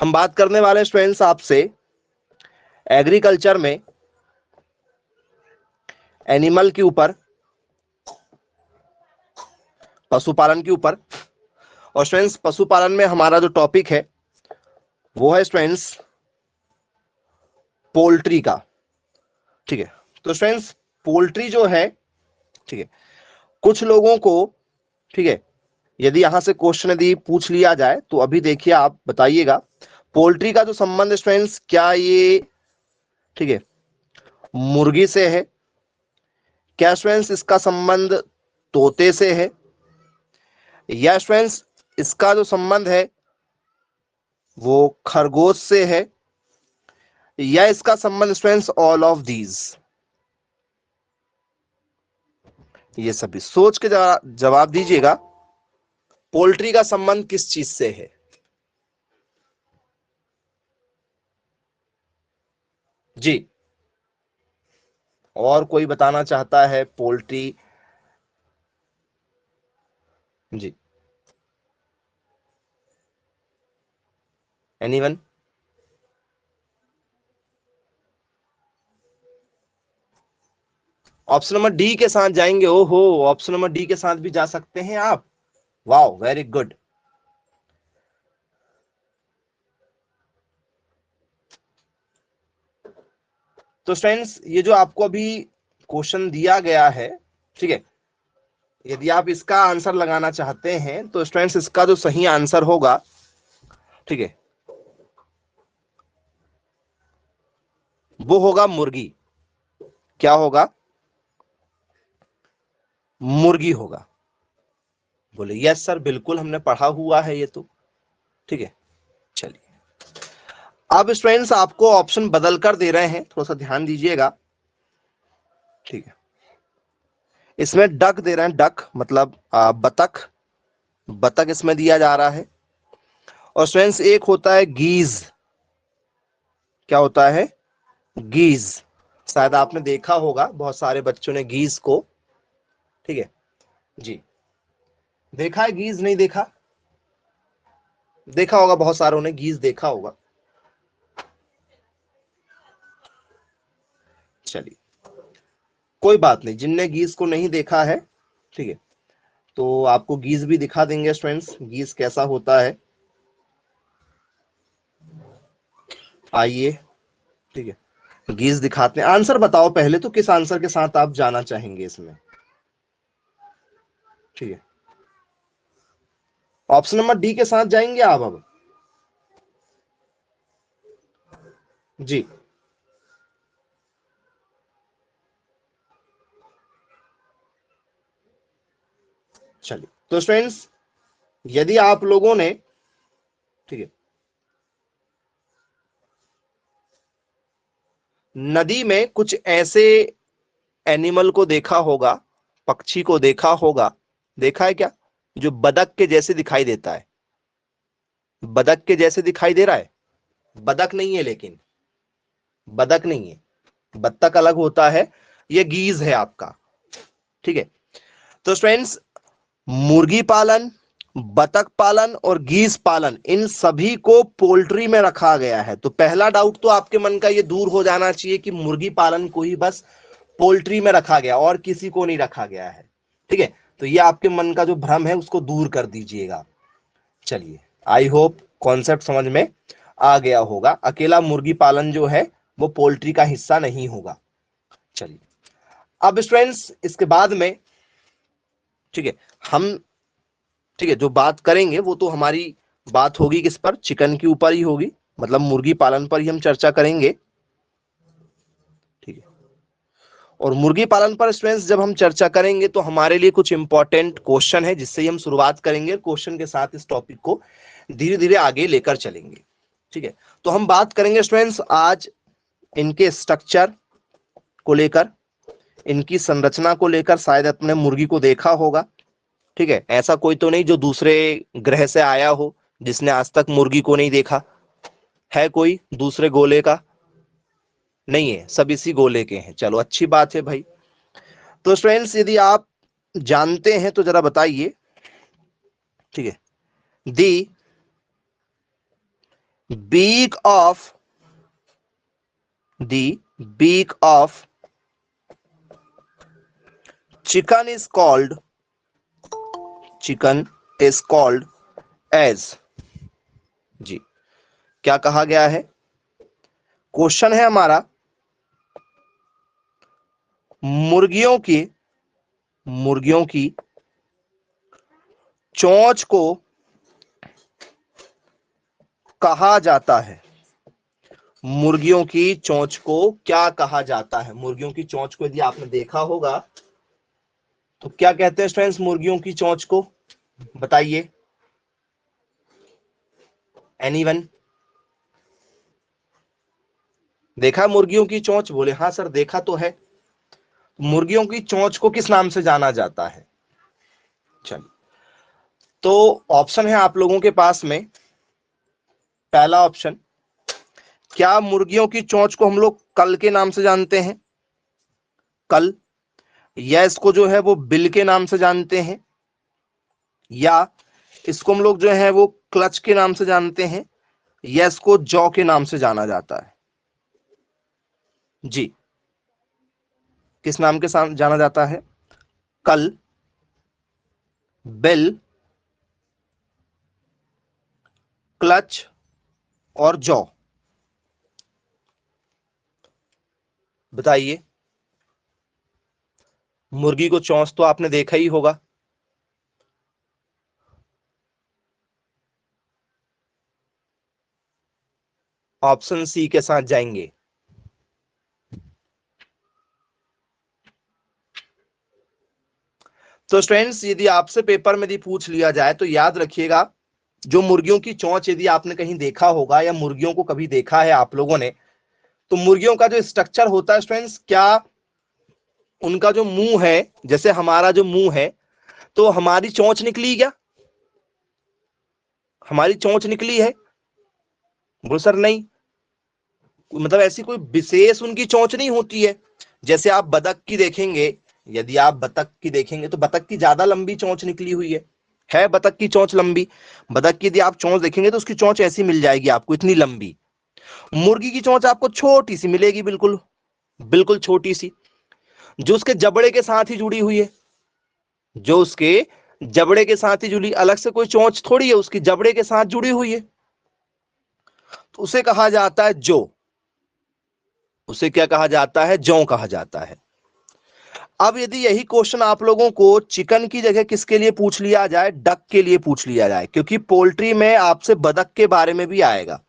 हम बात करने वाले स्टूडेंट्स आपसे एग्रीकल्चर में एनिमल के ऊपर, पशुपालन के ऊपर। और स्टूडेंट्स पशुपालन में हमारा जो टॉपिक है वो है स्टूडेंट्स पोल्ट्री का। ठीक है, तो स्टूडेंट्स पोल्ट्री जो है, ठीक है, कुछ लोगों को, ठीक है, यदि यहां से क्वेश्चन यदि पूछ लिया जाए तो अभी देखिए आप बताइएगा पोल्ट्री का जो संबंध स्टूडेंट्स, क्या ये, ठीक है, मुर्गी से है? क्या स्टूडेंट्स इसका संबंध तोते से है? या स्टूडेंट्स इसका जो संबंध है वो खरगोश से है? या इसका संबंध स्टूडेंट्स ऑल ऑफ दीज? ये सभी सोच के जवाब दीजिएगा, पोल्ट्री का संबंध किस चीज से है? जी, और कोई बताना चाहता है पोल्ट्री? जी, एनीवन? ऑप्शन नंबर डी के साथ जाएंगे? ओहो, ऑप्शन नंबर डी के साथ भी जा सकते हैं आप। Wow, very good. तो स्टूडेंट्स ये जो आपको अभी क्वेश्चन दिया गया है, ठीक है, यदि आप इसका आंसर लगाना चाहते हैं तो स्टूडेंट्स इसका जो सही आंसर होगा, ठीक है, वो होगा मुर्गी। क्या होगा? मुर्गी होगा। बोले यस सर, बिल्कुल हमने पढ़ा हुआ है ये तो। ठीक है, चलिए अब स्टूडेंट्स आपको ऑप्शन बदल कर दे रहे हैं, थोड़ा सा ध्यान दीजिएगा। ठीक है, इसमें डक दे रहे हैं, डक मतलब बतख, बतख इसमें दिया जा रहा है। और स्टूडेंट्स एक होता है गीज। क्या होता है? गीज। शायद आपने देखा होगा, बहुत सारे बच्चों ने गीज को, ठीक है जी, देखा है गीज? नहीं देखा? देखा होगा, बहुत सारों ने गीज देखा होगा। चलिए कोई बात नहीं, जिनने गीज को नहीं देखा है, ठीक है, तो आपको गीज भी दिखा देंगे स्टूडेंट्स, गीज कैसा होता है। आइए, ठीक है, गीज दिखाते हैं। आंसर बताओ पहले तो, किस आंसर के साथ आप जाना चाहेंगे इसमें? ठीक है, ऑप्शन नंबर डी के साथ जाएंगे आप अब? जी, चलिए तो स्टूडेंट्स यदि आप लोगों ने, ठीक है, नदी में कुछ ऐसे एनिमल को देखा होगा, पक्षी को देखा होगा, देखा है क्या, जो बदक के जैसे दिखाई देता है? बदक के जैसे दिखाई दे रहा है? बदक नहीं है, लेकिन बदक नहीं है, बत्तख अलग होता है, ये गीज है आपका। ठीक है, तो स्टूडेंट्स मुर्गी पालन, बतख पालन और गीज पालन, इन सभी को पोल्ट्री में रखा गया है। तो पहला डाउट तो आपके मन का ये दूर हो जाना चाहिए कि मुर्गी पालन को ही बस पोल्ट्री में रखा गया और किसी को नहीं रखा गया है। ठीक है, तो ये आपके मन का जो भ्रम है उसको दूर कर दीजिएगा। चलिए, आई होप कॉन्सेप्ट समझ में आ गया होगा। अकेला मुर्गी पालन जो है वो पोल्ट्री का हिस्सा नहीं होगा। चलिए अब स्टूडेंट्स इसके बाद में, ठीक है, हम, ठीक है, जो बात करेंगे वो तो हमारी बात होगी किस पर? चिकन के ऊपर ही होगी, मतलब मुर्गी पालन पर ही हम चर्चा करेंगे। ठीक है, और मुर्गी पालन पर स्टूडेंट्स जब हम चर्चा करेंगे तो हमारे लिए कुछ इंपॉर्टेंट क्वेश्चन है जिससे ही हम शुरुआत करेंगे। क्वेश्चन के साथ इस टॉपिक को धीरे धीरे आगे लेकर चलेंगे। ठीक है, तो हम बात करेंगे स्टूडेंट्स आज इनके स्ट्रक्चर को लेकर, इनकी संरचना को लेकर। शायद अपने मुर्गी को देखा होगा, ठीक है, ऐसा कोई तो नहीं जो दूसरे ग्रह से आया हो जिसने आज तक मुर्गी को नहीं देखा है? कोई दूसरे गोले का? नहीं है, सब इसी गोले के हैं। चलो अच्छी बात है भाई। तो स्टूडेंट्स यदि आप जानते हैं तो जरा बताइए। ठीक है, दी beak of the beak of chicken is called as। जी, क्या कहा गया है? क्वेश्चन है हमारा, मुर्गियों की चोंच को कहा जाता है। मुर्गियों की चोंच को क्या कहा जाता है? मुर्गियों की चोंच को यदि आपने देखा होगा तो क्या कहते हैं स्टूडेंट्स मुर्गियों की चोंच को? बताइए, एनीवन? देखा मुर्गियों की चोंच? बोले हाँ सर देखा तो है। मुर्गियों की चोंच को किस नाम से जाना जाता है? चलिए, तो ऑप्शन है आप लोगों के पास में। पहला ऑप्शन, क्या मुर्गियों की चोंच को हम लोग कल के नाम से जानते हैं? कल। या इसको जो है वो बिल के नाम से जानते हैं, या इसको हम लोग जो है वो क्लच के नाम से जानते हैं, या इसको जॉ के नाम से जाना जाता है? जी, किस नाम के साथ जाना जाता है? कल, बिल, क्लच और जॉ। बताइए। मुर्गी को चोंच तो आपने देखा ही होगा। ऑप्शन सी के साथ जाएंगे। तो स्टूडेंट्स, यदि आपसे पेपर में यदि पूछ लिया जाए तो याद रखिएगा, जो मुर्गियों की चोंच यदि आपने कहीं देखा होगा या मुर्गियों को कभी देखा है आप लोगों ने, तो मुर्गियों का जो स्ट्रक्चर होता है स्टूडेंट्स, क्या उनका जो मुंह है, जैसे हमारा जो मुंह है, तो हमारी चोंच निकली क्या? हमारी चोंच निकली है? बोलो सर नहीं। मतलब ऐसी कोई विशेष उनकी चोंच नहीं होती है। जैसे आप बतख की देखेंगे, यदि आप बतख की देखेंगे तो बतख की ज्यादा लंबी चोंच निकली हुई है बतख की चोंच लंबी। बतख की यदि आप चोंच देखेंगे तो उसकी चोंच ऐसी मिल जाएगी आपको, इतनी लंबी। मुर्गी की चोंच आपको छोटी सी मिलेगी, बिल्कुल बिल्कुल छोटी सी, जो उसके जबड़े के साथ ही जुड़ी हुई है। जो उसके जबड़े के साथ ही जुड़ी, अलग से कोई चोंच थोड़ी है, उसकी जबड़े के साथ जुड़ी हुई है, तो उसे कहा जाता है जो। उसे क्या कहा जाता है? जौ कहा जाता है। अब यदि यही क्वेश्चन आप लोगों को चिकन की जगह किसके लिए पूछ लिया जाए? डक के लिए पूछ लिया जाए, क्योंकि पोल्ट्री में आपसे बतख के बारे में भी आएगा।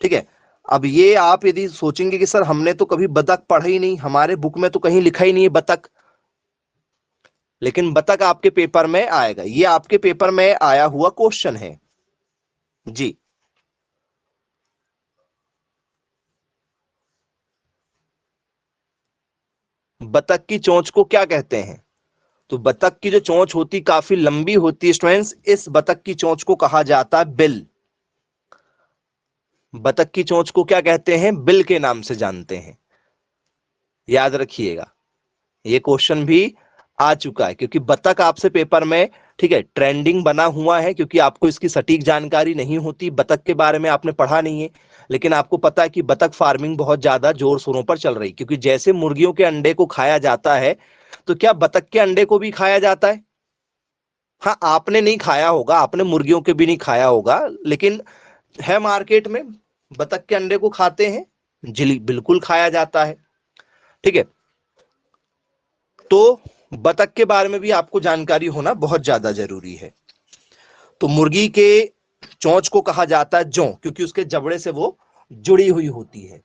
ठीक है। अब ये आप यदि सोचेंगे कि सर हमने तो कभी बतख पढ़ा ही नहीं, हमारे बुक में तो कहीं लिखा ही नहीं है बतख, लेकिन बतख आपके पेपर में आएगा। ये आपके पेपर में आया हुआ क्वेश्चन है। जी, बतख की चोंच को क्या कहते हैं? तो बतख की जो चोंच होती काफी लंबी होती है स्टूडेंट्स, इस बतख की चोंच को कहा जाता है बिल। बतख की चोंच को क्या कहते हैं? बिल के नाम से जानते हैं। याद रखिएगा, ये क्वेश्चन भी आ चुका है, क्योंकि बतख आपसे पेपर में, ठीक है, ट्रेंडिंग बना हुआ है, क्योंकि आपको इसकी सटीक जानकारी नहीं होती, बतख के बारे में आपने पढ़ा नहीं है। लेकिन आपको पता है कि बतख फार्मिंग बहुत ज्यादा जोर शोरों पर चल रही, क्योंकि जैसे मुर्गियों के अंडे को खाया जाता है, तो क्या बतख के अंडे को भी खाया जाता है? हाँ, आपने नहीं खाया होगा, आपने मुर्गियों के भी नहीं खाया होगा, लेकिन है मार्केट में, बतख के अंडे को खाते हैं। जी बिल्कुल खाया जाता है। ठीक है। तो बतख के बारे में भी आपको जानकारी होना बहुत ज्यादा जरूरी है। तो मुर्गी के चोंच को कहा जाता है जौ, क्योंकि उसके जबड़े से वो जुड़ी हुई होती है।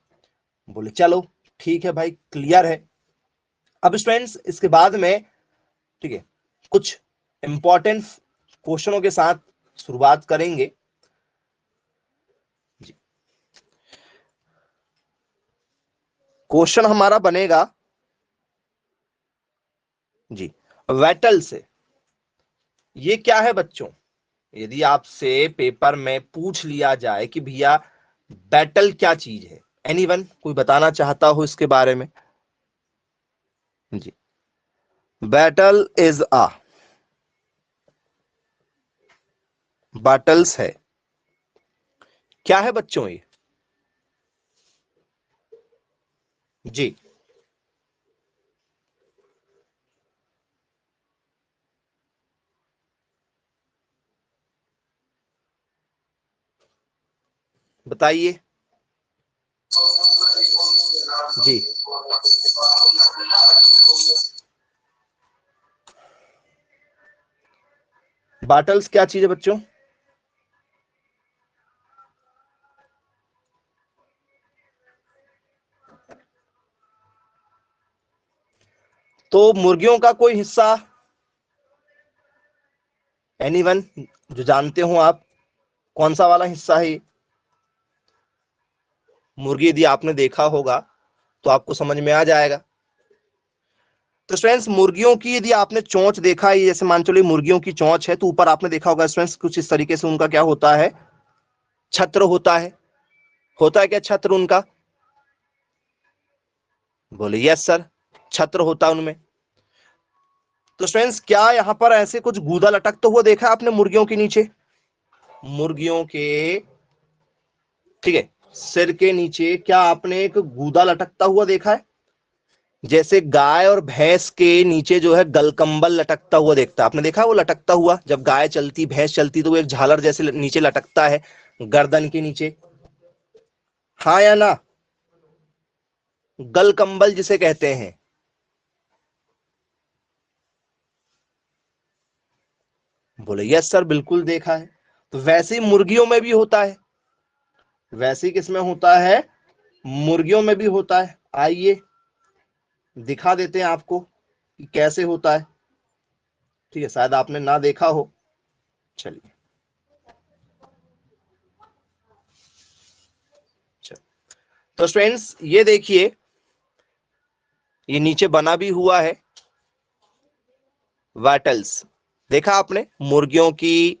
बोले चलो ठीक है भाई, क्लियर है। अब स्टूडेंट्स, इसके बाद में, ठीक है, कुछ इंपॉर्टेंट क्वेश्चनों के साथ शुरुआत करेंगे। जी, क्वेश्चन हमारा बनेगा जी, वेटल से। ये क्या है बच्चों? यदि आपसे पेपर में पूछ लिया जाए कि भैया बैटल क्या चीज है, एनीवन कोई बताना चाहता हो इसके बारे में? जी, बैटल इज अ, बाटल्स है, क्या है बच्चों ये? जी, बताइए। जी, बाटल्स क्या चीज है बच्चों? तो मुर्गियों का कोई हिस्सा, एनीवन जो जानते हो आप, कौन सा वाला हिस्सा है ये? मुर्गी यदि आपने देखा होगा तो आपको समझ में आ जाएगा। तो स्टूडेंट्स, मुर्गियों की यदि आपने चोंच देखा है, जैसे मान चलो मुर्गियों की चोंच है, तो ऊपर आपने देखा होगा स्टूडेंट्स कुछ इस तरीके से उनका क्या होता है, छत्र होता है क्या छत्र उनका? बोले यस सर, छत्र होता है उनमें। तो स्टूडेंट्स, क्या यहां पर ऐसे कुछ गूदा लटकते हुआ देखा है आपने मुर्गियों के नीचे? मुर्गियों के, ठीक है, सिर के नीचे क्या आपने एक गूदा लटकता हुआ देखा है? जैसे गाय और भैंस के नीचे जो है गलकंबल लटकता हुआ देखता है, आपने देखा वो लटकता हुआ? जब गाय चलती, भैंस चलती, तो वो एक झालर जैसे नीचे लटकता है गर्दन के नीचे, हाँ या ना? गलकंबल जिसे कहते हैं। बोले यस सर, बिल्कुल देखा है। तो वैसे ही मुर्गियों में भी होता है, वैसे ही किसमें होता है? मुर्गियों में भी होता है। आइए दिखा देते हैं आपको कि कैसे होता है। ठीक है, शायद आपने ना देखा हो। चलिए, तो स्टूडेंट्स ये देखिए, ये नीचे बना भी हुआ है वाटल्स। देखा आपने? मुर्गियों की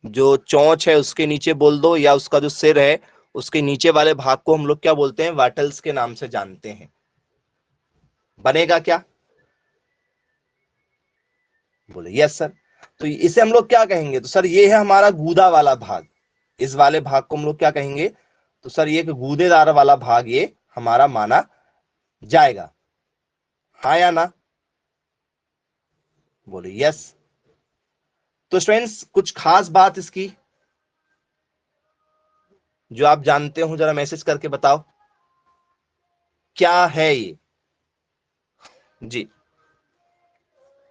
जो चोंच है उसके नीचे बोल दो, या उसका जो सिर है उसके नीचे वाले भाग को हम लोग क्या बोलते हैं? वाटल्स के नाम से जानते हैं। बनेगा क्या? बोले यस सर। तो इसे हम लोग क्या कहेंगे? तो सर ये है हमारा गूदा वाला भाग। इस वाले भाग को हम लोग क्या कहेंगे? तो सर ये एक गूदेदार वाला भाग ये हमारा माना जाएगा, हाँ या ना? बोले यस। तो स्टूडेंट्स, कुछ खास बात इसकी जो आप जानते हो, जरा मैसेज करके बताओ क्या है ये। जी,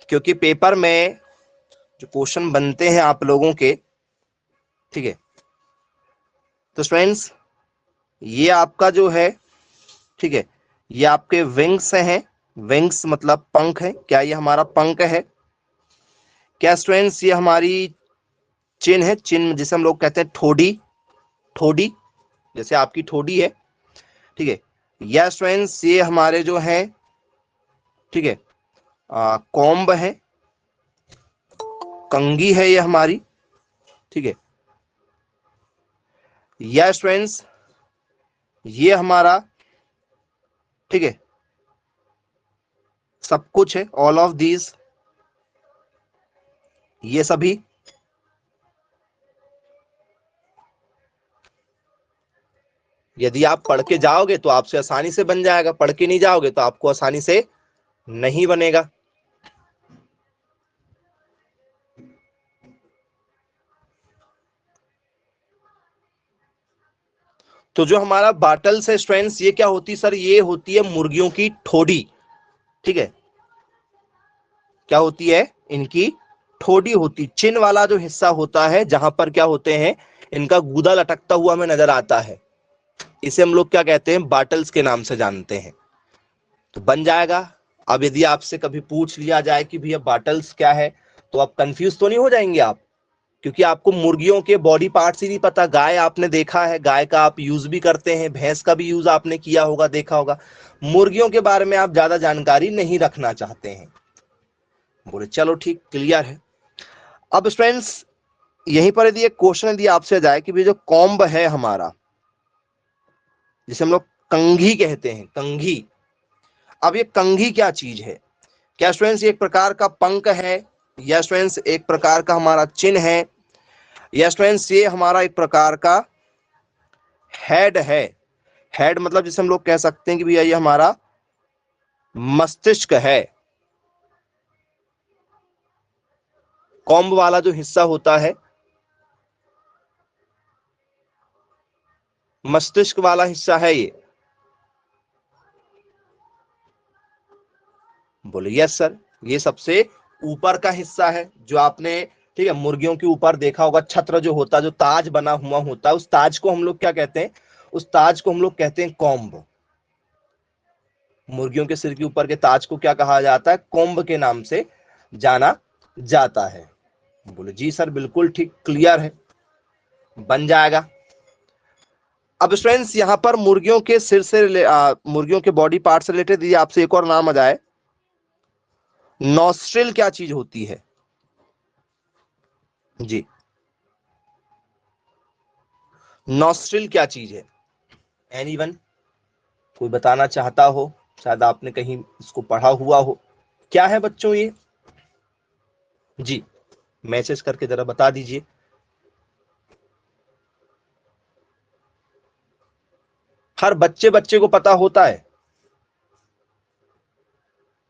क्योंकि पेपर में जो क्वेश्चन बनते हैं आप लोगों के, ठीक है, तो स्टूडेंट्स ये आपका जो है, ठीक है, ये आपके विंग्स हैं। विंग्स मतलब पंख है। क्या ये हमारा पंख है? क्या स्टूडेंट्स ये हमारी चिन है? चिन जिसे हम लोग कहते हैं ठोडी, ठोडी जैसे आपकी ठोडी है, ठीक है। या स्टूडेंट्स ये हमारे जो है, ठीक है, कॉम्ब है, कंगी है ये हमारी, ठीक है। या स्टूडेंट्स ये हमारा, ठीक है, सब कुछ है, ऑल ऑफ दीज, ये सभी। यदि आप पढ़ के जाओगे तो आपसे आसानी से बन जाएगा, पढ़ के नहीं जाओगे तो आपको आसानी से नहीं बनेगा। तो जो हमारा बाटल्स है स्ट्रेंथ्स, ये क्या होती है सर? ये होती है मुर्गियों की ठोडी, ठीक है। क्या होती है? इनकी ठोडी होती, चिन वाला जो हिस्सा होता है जहां पर क्या होते हैं, इनका गूदा लटकता हुआ हमें नजर आता है, इसे हम लोग क्या कहते हैं? बाटल्स के नाम से जानते हैं। तो बन जाएगा। अब यदि आपसे कभी पूछ लिया जाए कि भैया बाटल्स क्या है, तो आप कंफ्यूज तो नहीं हो जाएंगे आप? क्योंकि आपको मुर्गियों के बॉडी पार्ट्स ही नहीं पता। गाय आपने देखा है, गाय का आप यूज भी करते हैं, भैंस का भी यूज आपने किया होगा, देखा होगा। मुर्गियों के बारे में आप ज्यादा जानकारी नहीं रखना चाहते हैं। बोले चलो ठीक, क्लियर है। अब स्टूडेंट्स यहीं पर यदि एक क्वेश्चन यदि आपसे जाए कि जो कॉम्ब है हमारा, जिसे हम लोग कंघी कहते हैं, कंघी, अब ये कंघी क्या चीज है? क्या स्टूडेंट्स ये एक प्रकार का पंख है? या स्टूडेंट्स एक प्रकार का हमारा चिन्ह है? या स्टूडेंट्स ये हमारा एक प्रकार का हेड है। हेड मतलब जिसे हम लोग कह सकते हैं कि भैया ये हमारा मस्तिष्क है। कॉम्ब वाला जो हिस्सा होता है, मस्तिष्क वाला हिस्सा है ये। बोले यस सर, ये सबसे ऊपर का हिस्सा है जो आपने, ठीक है, मुर्गियों के ऊपर देखा होगा, छत्र जो होता है, जो ताज बना हुआ होता है, उस ताज को हम लोग क्या कहते हैं? उस ताज को हम लोग कहते हैं कॉम्ब। मुर्गियों के सिर के ऊपर के ताज को क्या कहा जाता है? कॉम्ब के नाम से जाना जाता है। बोले जी सर बिल्कुल ठीक, क्लियर है, बन जाएगा। अब स्टूडेंट्स यहां पर मुर्गियों के सिर से मुर्गियों के बॉडी पार्ट से रिलेटेड ये आपसे एक और नाम आ जाए, नॉस्ट्रिल क्या चीज होती है? जी, नॉस्ट्रिल क्या चीज है? एनीवन, कोई बताना चाहता हो? शायद आपने कहीं इसको पढ़ा हुआ हो। क्या है बच्चों ये? जी, मैसेज करके जरा बता दीजिए। हर बच्चे बच्चे को पता होता है।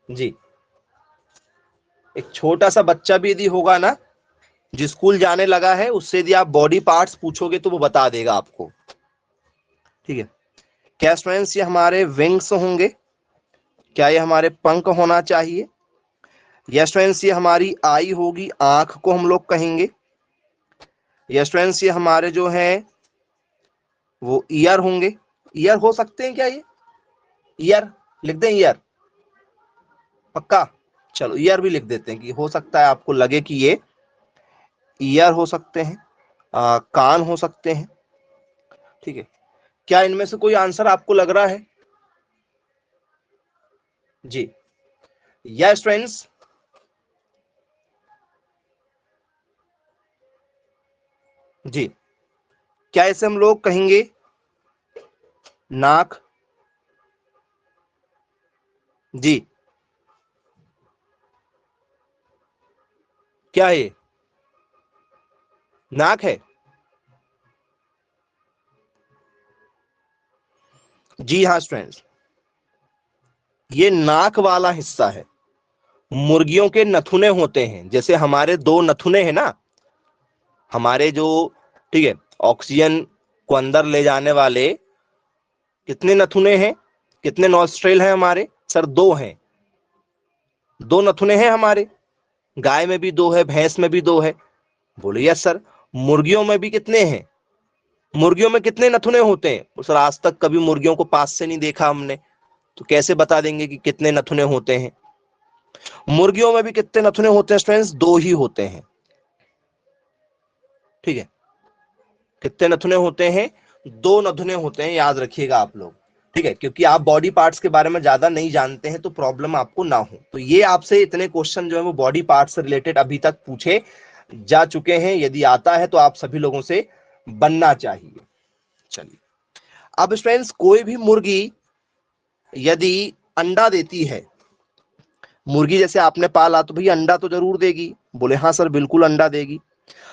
जी, एक छोटा सा बच्चा भी यदि होगा ना, जो स्कूल जाने लगा है, उससे यदि आप बॉडी पार्ट्स पूछोगे तो वो बता देगा आपको। ठीक है, क्या स्टूडेंट्स ये हमारे विंग्स होंगे? क्या ये हमारे पंख होना चाहिए? या स्टूडेंट्स ये हमारी आई होगी, आंख को हम लोग कहेंगे? या स्टूडेंट्स ये हमारे जो है वो ईयर होंगे? ईयर हो सकते हैं क्या ये? ईयर लिख दें, ईयर पक्का? चलो ईयर भी लिख देते हैं कि हो सकता है आपको लगे कि ये ईयर हो सकते हैं, कान हो सकते हैं। ठीक है, क्या इनमें से कोई आंसर आपको लग रहा है? जी, या स्टूडेंट्स जी, क्या इसे हम लोग कहेंगे नाक? जी, क्या है ये? नाक है? जी हाँ स्टूडेंट्स, ये नाक वाला हिस्सा है। मुर्गियों के नथुने होते हैं, जैसे हमारे दो नथुने हैं ना, हमारे जो, ठीक है, ऑक्सीजन को अंदर ले जाने वाले कितने नथुने हैं, कितने नॉस्ट्रेल हैं हमारे? सर दो हैं, दो नथुने हैं हमारे। गाय में भी दो है, भैंस में भी दो है। बोले यस सर। मुर्गियों में भी कितने हैं? मुर्गियों में कितने नथुने होते हैं? सर आज तक कभी मुर्गियों को पास से नहीं देखा हमने, तो कैसे बता देंगे कि कितने नथुने होते हैं? मुर्गियों में भी कितने नथुने होते हैं स्टूडेंट्स? दो ही होते हैं। ठीक है, कितने नथुने होते हैं? दो नथुने होते हैं, याद रखिएगा आप लोग। ठीक है, क्योंकि आप बॉडी पार्ट्स के बारे में ज्यादा नहीं जानते हैं तो प्रॉब्लम आपको ना हो। तो ये आपसे इतने क्वेश्चन जो है वो बॉडी पार्ट से रिलेटेड अभी तक पूछे जा चुके हैं। यदि आता है तो आप सभी लोगों से बनना चाहिए। चलिए, अब स्टूडेंट्स कोई भी मुर्गी यदि अंडा देती है, मुर्गी जैसे आपने पाला तो भैया अंडा तो जरूर देगी। बोले हाँ सर बिल्कुल अंडा देगी।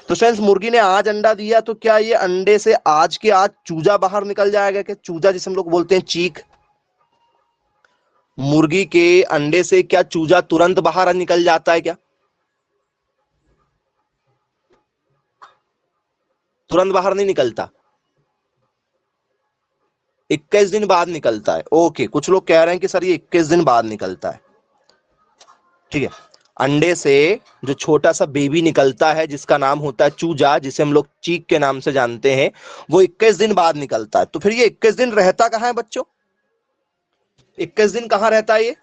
तो फ्रेंड्स मुर्गी ने आज अंडा दिया तो क्या ये अंडे से आज के आज चूजा बाहर निकल जाएगा क्या? चूजा जिसे हम लोग बोलते हैं चीक, मुर्गी के अंडे से क्या चूजा तुरंत बाहर निकल जाता है क्या? तुरंत बाहर नहीं निकलता, 21 दिन बाद निकलता है। ओके, कुछ लोग कह रहे हैं कि सर ये 21 दिन बाद निकलता है। ठीक है, अंडे से जो छोटा सा बेबी निकलता है जिसका नाम होता है चूजा, जिसे हम लोग चीक के नाम से जानते हैं, वो 21 दिन बाद निकलता है। तो फिर ये 21 दिन रहता कहां है बच्चों? 21 दिन कहां रहता है ये?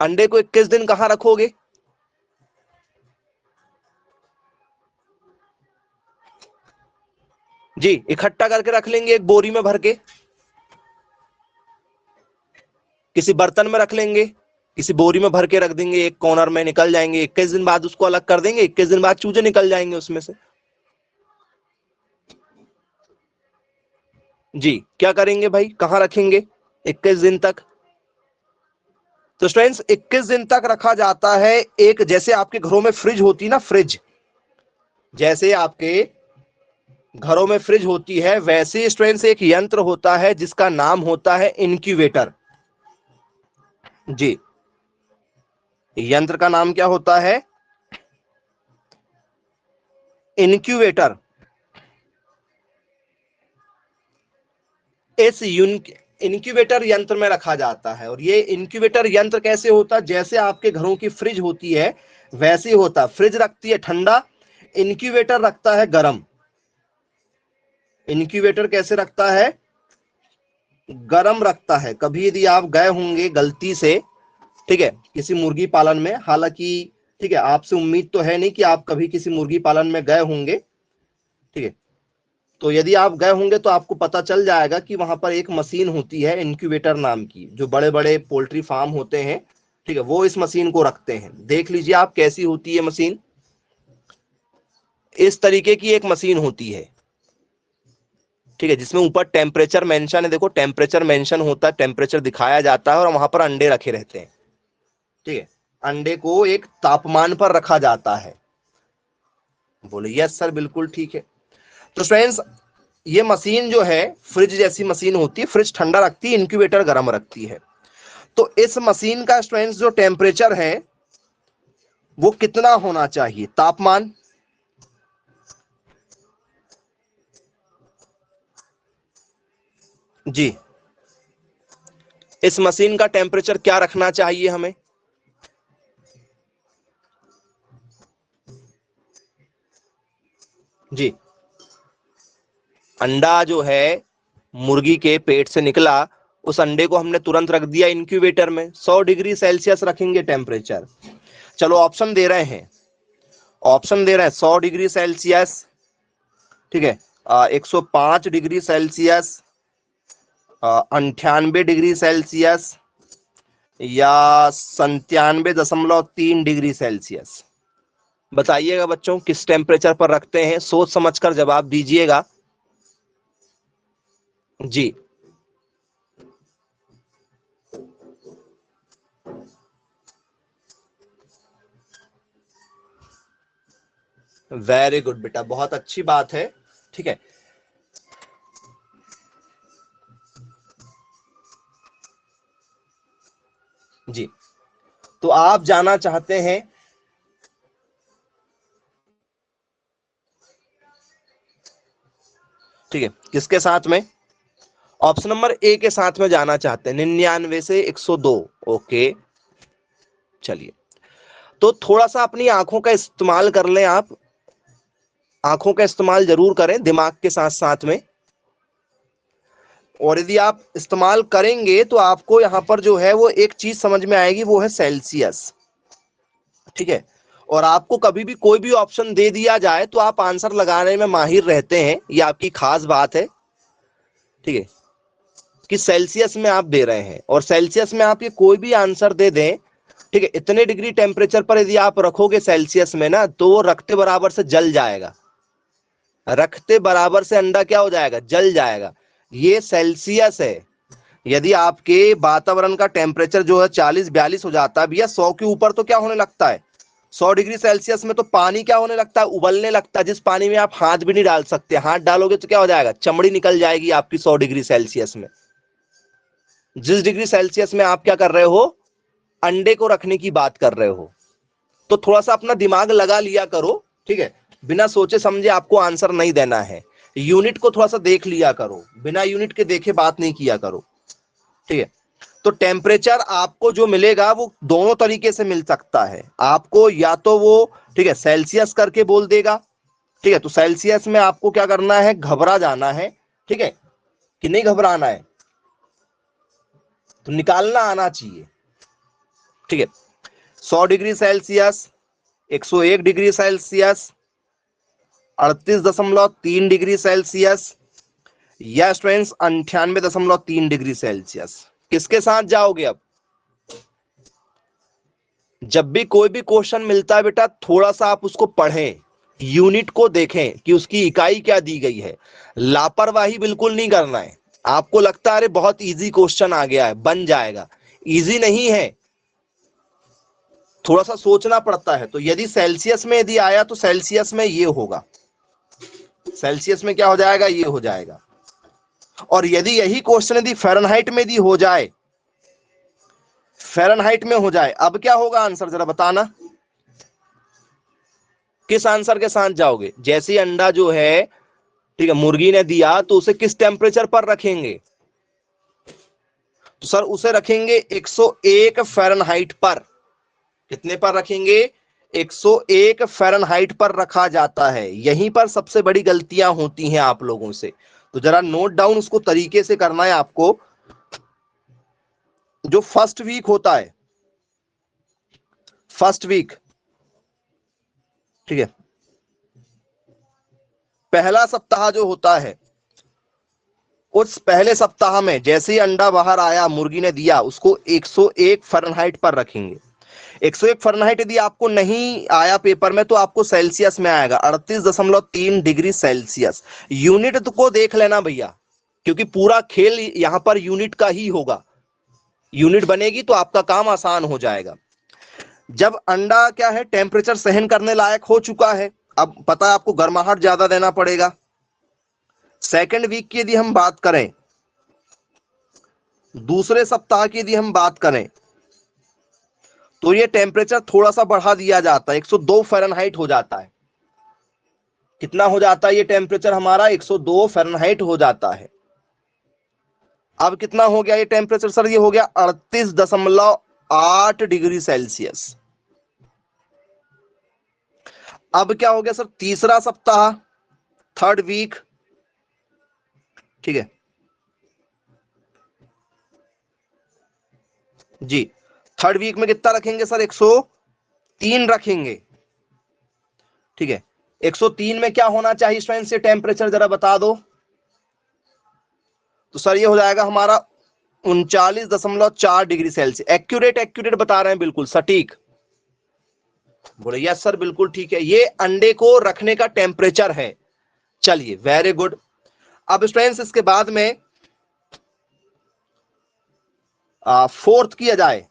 अंडे को 21 दिन कहां रखोगे? जी, इकट्ठा करके रख लेंगे एक बोरी में भर के, किसी बर्तन में रख लेंगे, किसी बोरी में भर के रख देंगे, एक कॉर्नर में निकल जाएंगे। 21 दिन बाद उसको अलग कर देंगे, 21 दिन बाद चूजे निकल जाएंगे उसमें से। जी, क्या करेंगे भाई, कहां रखेंगे 21 दिन तक? तो स्टूडेंट्स 21 दिन तक रखा जाता है एक, जैसे आपके घरों में फ्रिज होती ना, फ्रिज, जैसे आपके घरों में फ्रिज होती है, वैसे स्टूडेंट्स एक यंत्र होता है जिसका नाम होता है इनक्यूबेटर। जी, यंत्र का नाम क्या होता है? इनक्यूबेटर। इस इनक्यूबेटर यंत्र में रखा जाता है। और ये इनक्यूबेटर यंत्र कैसे होता है? जैसे आपके घरों की फ्रिज होती है वैसे ही होता। फ्रिज रखती है ठंडा, इनक्यूबेटर रखता है गरम। इनक्यूबेटर कैसे रखता है? गरम रखता है। कभी यदि आप गए होंगे गलती से, ठीक है, किसी मुर्गी पालन में, हालांकि ठीक है आपसे उम्मीद तो है नहीं कि आप कभी किसी मुर्गी पालन में गए होंगे, ठीक है, तो यदि आप गए होंगे तो आपको पता चल जाएगा कि वहां पर एक मशीन होती है इनक्यूबेटर नाम की। जो बड़े बड़े पोल्ट्री फार्म होते हैं, ठीक है, वो इस मशीन को रखते हैं। देख लीजिए आप कैसी होती है मशीन। इस तरीके की एक मशीन होती है, ठीक है, जिसमें ऊपर टेम्परेचर मेंशन है। देखो टेम्परेचर मेंशन होता है, टेम्परेचर दिखाया जाता है और वहां पर अंडे रखे रहते हैं, ठीक है। अंडे को एक तापमान पर रखा जाता है। बोले यस सर, बिल्कुल ठीक है। तो फ्रेंड्स, ये मशीन जो है फ्रिज जैसी मशीन होती है। फ्रिज ठंडा रखती है, इंक्यूबेटर गर्म रखती है। तो इस मशीन का स्टूडेंट्स जो टेम्परेचर है वो कितना होना चाहिए? तापमान। जी, इस मशीन का टेम्परेचर क्या रखना चाहिए हमें? जी, अंडा जो है मुर्गी के पेट से निकला, उस अंडे को हमने तुरंत रख दिया इंक्यूबेटर में। 100 डिग्री सेल्सियस रखेंगे टेम्परेचर। चलो ऑप्शन दे रहे हैं, ऑप्शन दे रहे हैं 100 डिग्री सेल्सियस, ठीक है, 105 डिग्री सेल्सियस, 98 डिग्री सेल्सियस, या 97.3 डिग्री सेल्सियस। बताइएगा बच्चों किस टेम्परेचर पर रखते हैं, सोच समझकर जवाब दीजिएगा। जी, वेरी गुड बेटा, बहुत अच्छी बात है, ठीक है। जी, तो आप जाना चाहते हैं, ठीक है, किसके साथ में? ऑप्शन नंबर ए के साथ में जाना चाहते हैं, 99 से 102। ओके, चलिए, तो थोड़ा सा अपनी आंखों का इस्तेमाल कर लें आप। आंखों का इस्तेमाल जरूर करें दिमाग के साथ साथ में। और यदि आप इस्तेमाल करेंगे तो आपको यहां पर जो है वो एक चीज समझ में आएगी, वो है सेल्सियस, ठीक है। और आपको कभी भी कोई भी ऑप्शन दे दिया जाए तो आप आंसर लगाने में माहिर रहते हैं, ये आपकी खास बात है, ठीक है, कि सेल्सियस में आप दे रहे हैं। और सेल्सियस में आप ये कोई भी आंसर दे दें, ठीक है, इतने डिग्री टेम्परेचर पर यदि आप रखोगे सेल्सियस में ना, तो वो रखते बराबर से जल जाएगा। रखते बराबर से अंडा क्या हो जाएगा? जल जाएगा। ये सेल्सियस है। यदि आपके वातावरण का टेम्परेचर जो है 40-42 हो जाता है भैया, 100 के ऊपर तो क्या होने लगता है? 100 डिग्री सेल्सियस में तो पानी क्या होने लगता है? उबलने लगता है, जिस पानी में आप हाथ भी नहीं डाल सकते। हाथ डालोगे तो क्या हो जाएगा? चमड़ी निकल जाएगी आपकी 100 डिग्री सेल्सियस में। जिस डिग्री सेल्सियस में आप क्या कर रहे हो? अंडे को रखने की बात कर रहे हो। तो थोड़ा सा अपना दिमाग लगा लिया करो, ठीक है, बिना सोचे समझे आपको आंसर नहीं देना है। यूनिट को थोड़ा सा देख लिया करो, बिना यूनिट के देखे बात नहीं किया करो, ठीक है। तो टेम्परेचर आपको जो मिलेगा वो दोनों तरीके से मिल सकता है आपको। या तो वो, ठीक है, सेल्सियस करके बोल देगा, ठीक है, तो सेल्सियस में आपको क्या करना है? घबरा जाना है, ठीक है, कि नहीं घबराना है, तो निकालना आना चाहिए, ठीक है। 100 degree Celsius, 101 degree Celsius, 38.3 degree Celsius, या स्टूडेंट्स 98.3 डिग्री सेल्सियस। किसके साथ जाओगे अब? जब भी कोई भी क्वेश्चन मिलता है बेटा, थोड़ा सा आप उसको पढ़ें, यूनिट को देखें कि उसकी इकाई क्या दी गई है। लापरवाही बिल्कुल नहीं करना है। आपको लगता है अरे बहुत इजी क्वेश्चन आ गया है, बन जाएगा, इजी नहीं है। थोड़ा सा सोचना पड़ता है। तो यदि सेल्सियस में यदि आया तो सेल्सियस में ये होगा, सेल्सियस में क्या हो जाएगा, ये हो जाएगा। और यदि यही क्वेश्चन यदि फ़ारेनहाइट में यदि हो जाए, फ़ारेनहाइट में हो जाए, अब क्या होगा आंसर जरा बताना, किस आंसर के साथ जाओगे? जैसे अंडा जो है, ठीक है, मुर्गी ने दिया तो उसे किस टेम्परेचर पर रखेंगे? तो सर उसे रखेंगे 101 फ़ारेनहाइट पर। कितने पर रखेंगे? 101 फ़ारेनहाइट पर रखा जाता है। यहीं पर सबसे बड़ी गलतियां होती हैं आप लोगों से, तो जरा नोट डाउन उसको तरीके से करना है आपको। जो फर्स्ट वीक होता है, फर्स्ट वीक, ठीक है, पहला सप्ताह जो होता है, उस पहले सप्ताह में जैसे ही अंडा बाहर आया, मुर्गी ने दिया, उसको 101 फ़ारेनहाइट पर रखेंगे। 101 फ़ारेनहाइट यदि आपको नहीं आया पेपर में तो आपको सेल्सियस में आएगा, 38.3 डिग्री सेल्सियस। यूनिट तो को देख लेना भैया, क्योंकि पूरा खेल यहां पर यूनिट का ही होगा। यूनिट बनेगी तो आपका काम आसान हो जाएगा। जब अंडा क्या है, टेम्परेचर सहन करने लायक हो चुका है, अब पता है आपको गर्माहट ज्यादा देना पड़ेगा। सेकेंड वीक की यदि हम बात करें, दूसरे सप्ताह की यदि हम बात करें, तो ये टेम्परेचर थोड़ा सा बढ़ा दिया जाता है, 102 फ़ारेनहाइट हो जाता है। कितना हो जाता है ये टेम्परेचर हमारा? 102 फ़ारेनहाइट हो जाता है। अब कितना हो गया ये टेम्परेचर सर? ये हो गया 38.8 डिग्री सेल्सियस। अब क्या हो गया सर? तीसरा सप्ताह, थर्ड वीक, ठीक है जी, थर्ड वीक में कितना रखेंगे सर? 103 रखेंगे, ठीक है। 103 में क्या होना चाहिए स्टूडेंट से टेम्परेचर, जरा बता दो। तो सर ये हो जाएगा हमारा 39.4 डिग्री सेल्सियस। एक्यूरेट, एक्यूरेट बता रहे हैं, बिल्कुल सटीक। बोले यस सर बिल्कुल ठीक है, ये अंडे को रखने का टेम्परेचर है। चलिए वेरी गुड। अब स्टूडेंट्स इसके बाद में फोर्थ किया जाए,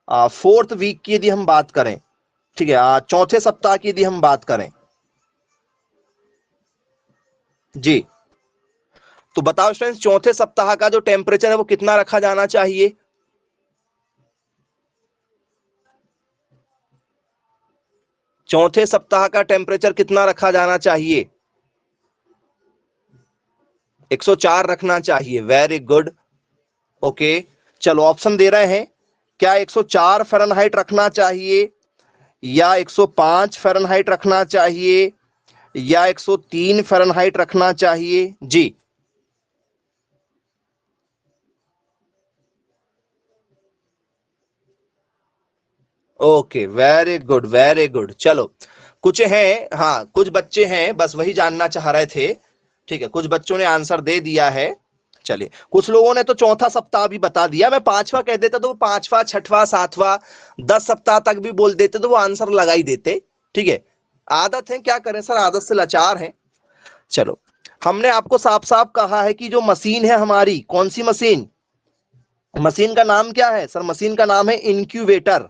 फोर्थ वीक की यदि हम बात करें, ठीक है, चौथे सप्ताह की यदि हम बात करें जी, तो बताओ स्टूडेंट्स चौथे सप्ताह का जो टेम्परेचर है वो कितना रखा जाना चाहिए? चौथे सप्ताह का टेम्परेचर कितना रखा जाना चाहिए? 104 रखना चाहिए। Very good, okay. चलो ऑप्शन दे रहे हैं, क्या 104 फ़ारेनहाइट रखना चाहिए, या 105 फ़ारेनहाइट रखना चाहिए, या 103 फ़ारेनहाइट रखना चाहिए? जी, okay, very good very good. चलो कुछ हैं, हाँ कुछ बच्चे हैं बस वही जानना चाह रहे थे, ठीक है, कुछ बच्चों ने आंसर दे दिया है। चलिए, कुछ लोगों ने तो चौथा सप्ताह भी बता दिया, मैं पांचवा कह देता तो वो पांचवा, छठवां, सातवां, 10 सप्ताह तक भी बोल देते तो वो आंसर लगा ही देते, ठीक है। आदत है, क्या करें सर, आदत से लाचार है। चलो, हमने आपको साफ साफ कहा है कि जो मशीन है हमारी, कौन सी मशीन, मशीन का नाम क्या है सर? मशीन का नाम है इंक्यूबेटर।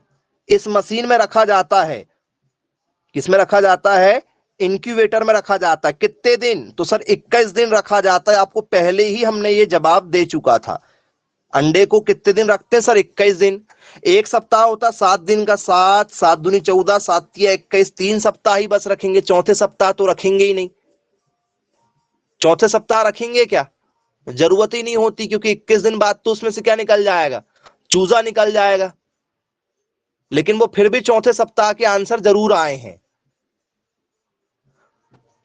इस मशीन में रखा जाता है, किसमें रखा जाता है? इंक्यूबेटर में रखा जाता है। कितने दिन? तो सर 21 दिन रखा जाता है। आपको पहले ही हमने ये जवाब दे चुका था। अंडे को कितने दिन रखते हैं सर? 21 दिन। एक सप्ताह होता 7 दिन का, 7 7 दूनी 14, 7 तिया 21, 3 सप्ताह ही बस रखेंगे, चौथे सप्ताह तो रखेंगे ही नहीं। चौथे सप्ताह रखेंगे क्या? जरूरत ही नहीं होती, क्योंकि 21 दिन बाद तो उसमें से क्या निकल जाएगा? चूजा निकल जाएगा। लेकिन वो फिर भी चौथे सप्ताह के आंसर जरूर आए हैं,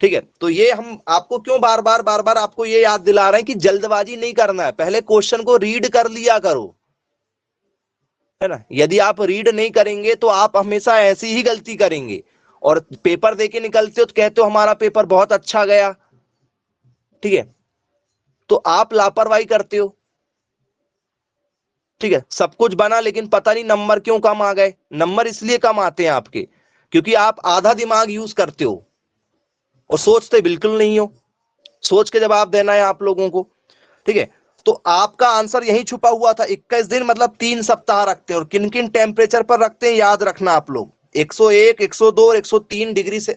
ठीक है। तो ये हम आपको क्यों बार बार आपको ये याद दिला रहे हैं कि जल्दबाजी नहीं करना है, पहले क्वेश्चन को रीड कर लिया करो, है ना। यदि आप रीड नहीं करेंगे तो आप हमेशा ऐसी ही गलती करेंगे, और पेपर देके निकलते हो तो कहते हो हमारा पेपर बहुत अच्छा गया, ठीक है, तो आप लापरवाही करते हो, ठीक है। सब कुछ बना लेकिन पता नहीं नंबर क्यों कम आ गए। नंबर इसलिए कम आते हैं आपके, क्योंकि आप आधा दिमाग यूज करते हो और सोचते बिल्कुल नहीं हो। सोच के जवाब देना है आप लोगों को, ठीक है। तो आपका आंसर यही छुपा हुआ था। 21 दिन मतलब 3 सप्ताह रखते हैं। और किन किन टेम्परेचर पर रखते हैं याद रखना आप लोग, 101, 102 और 103 डिग्री से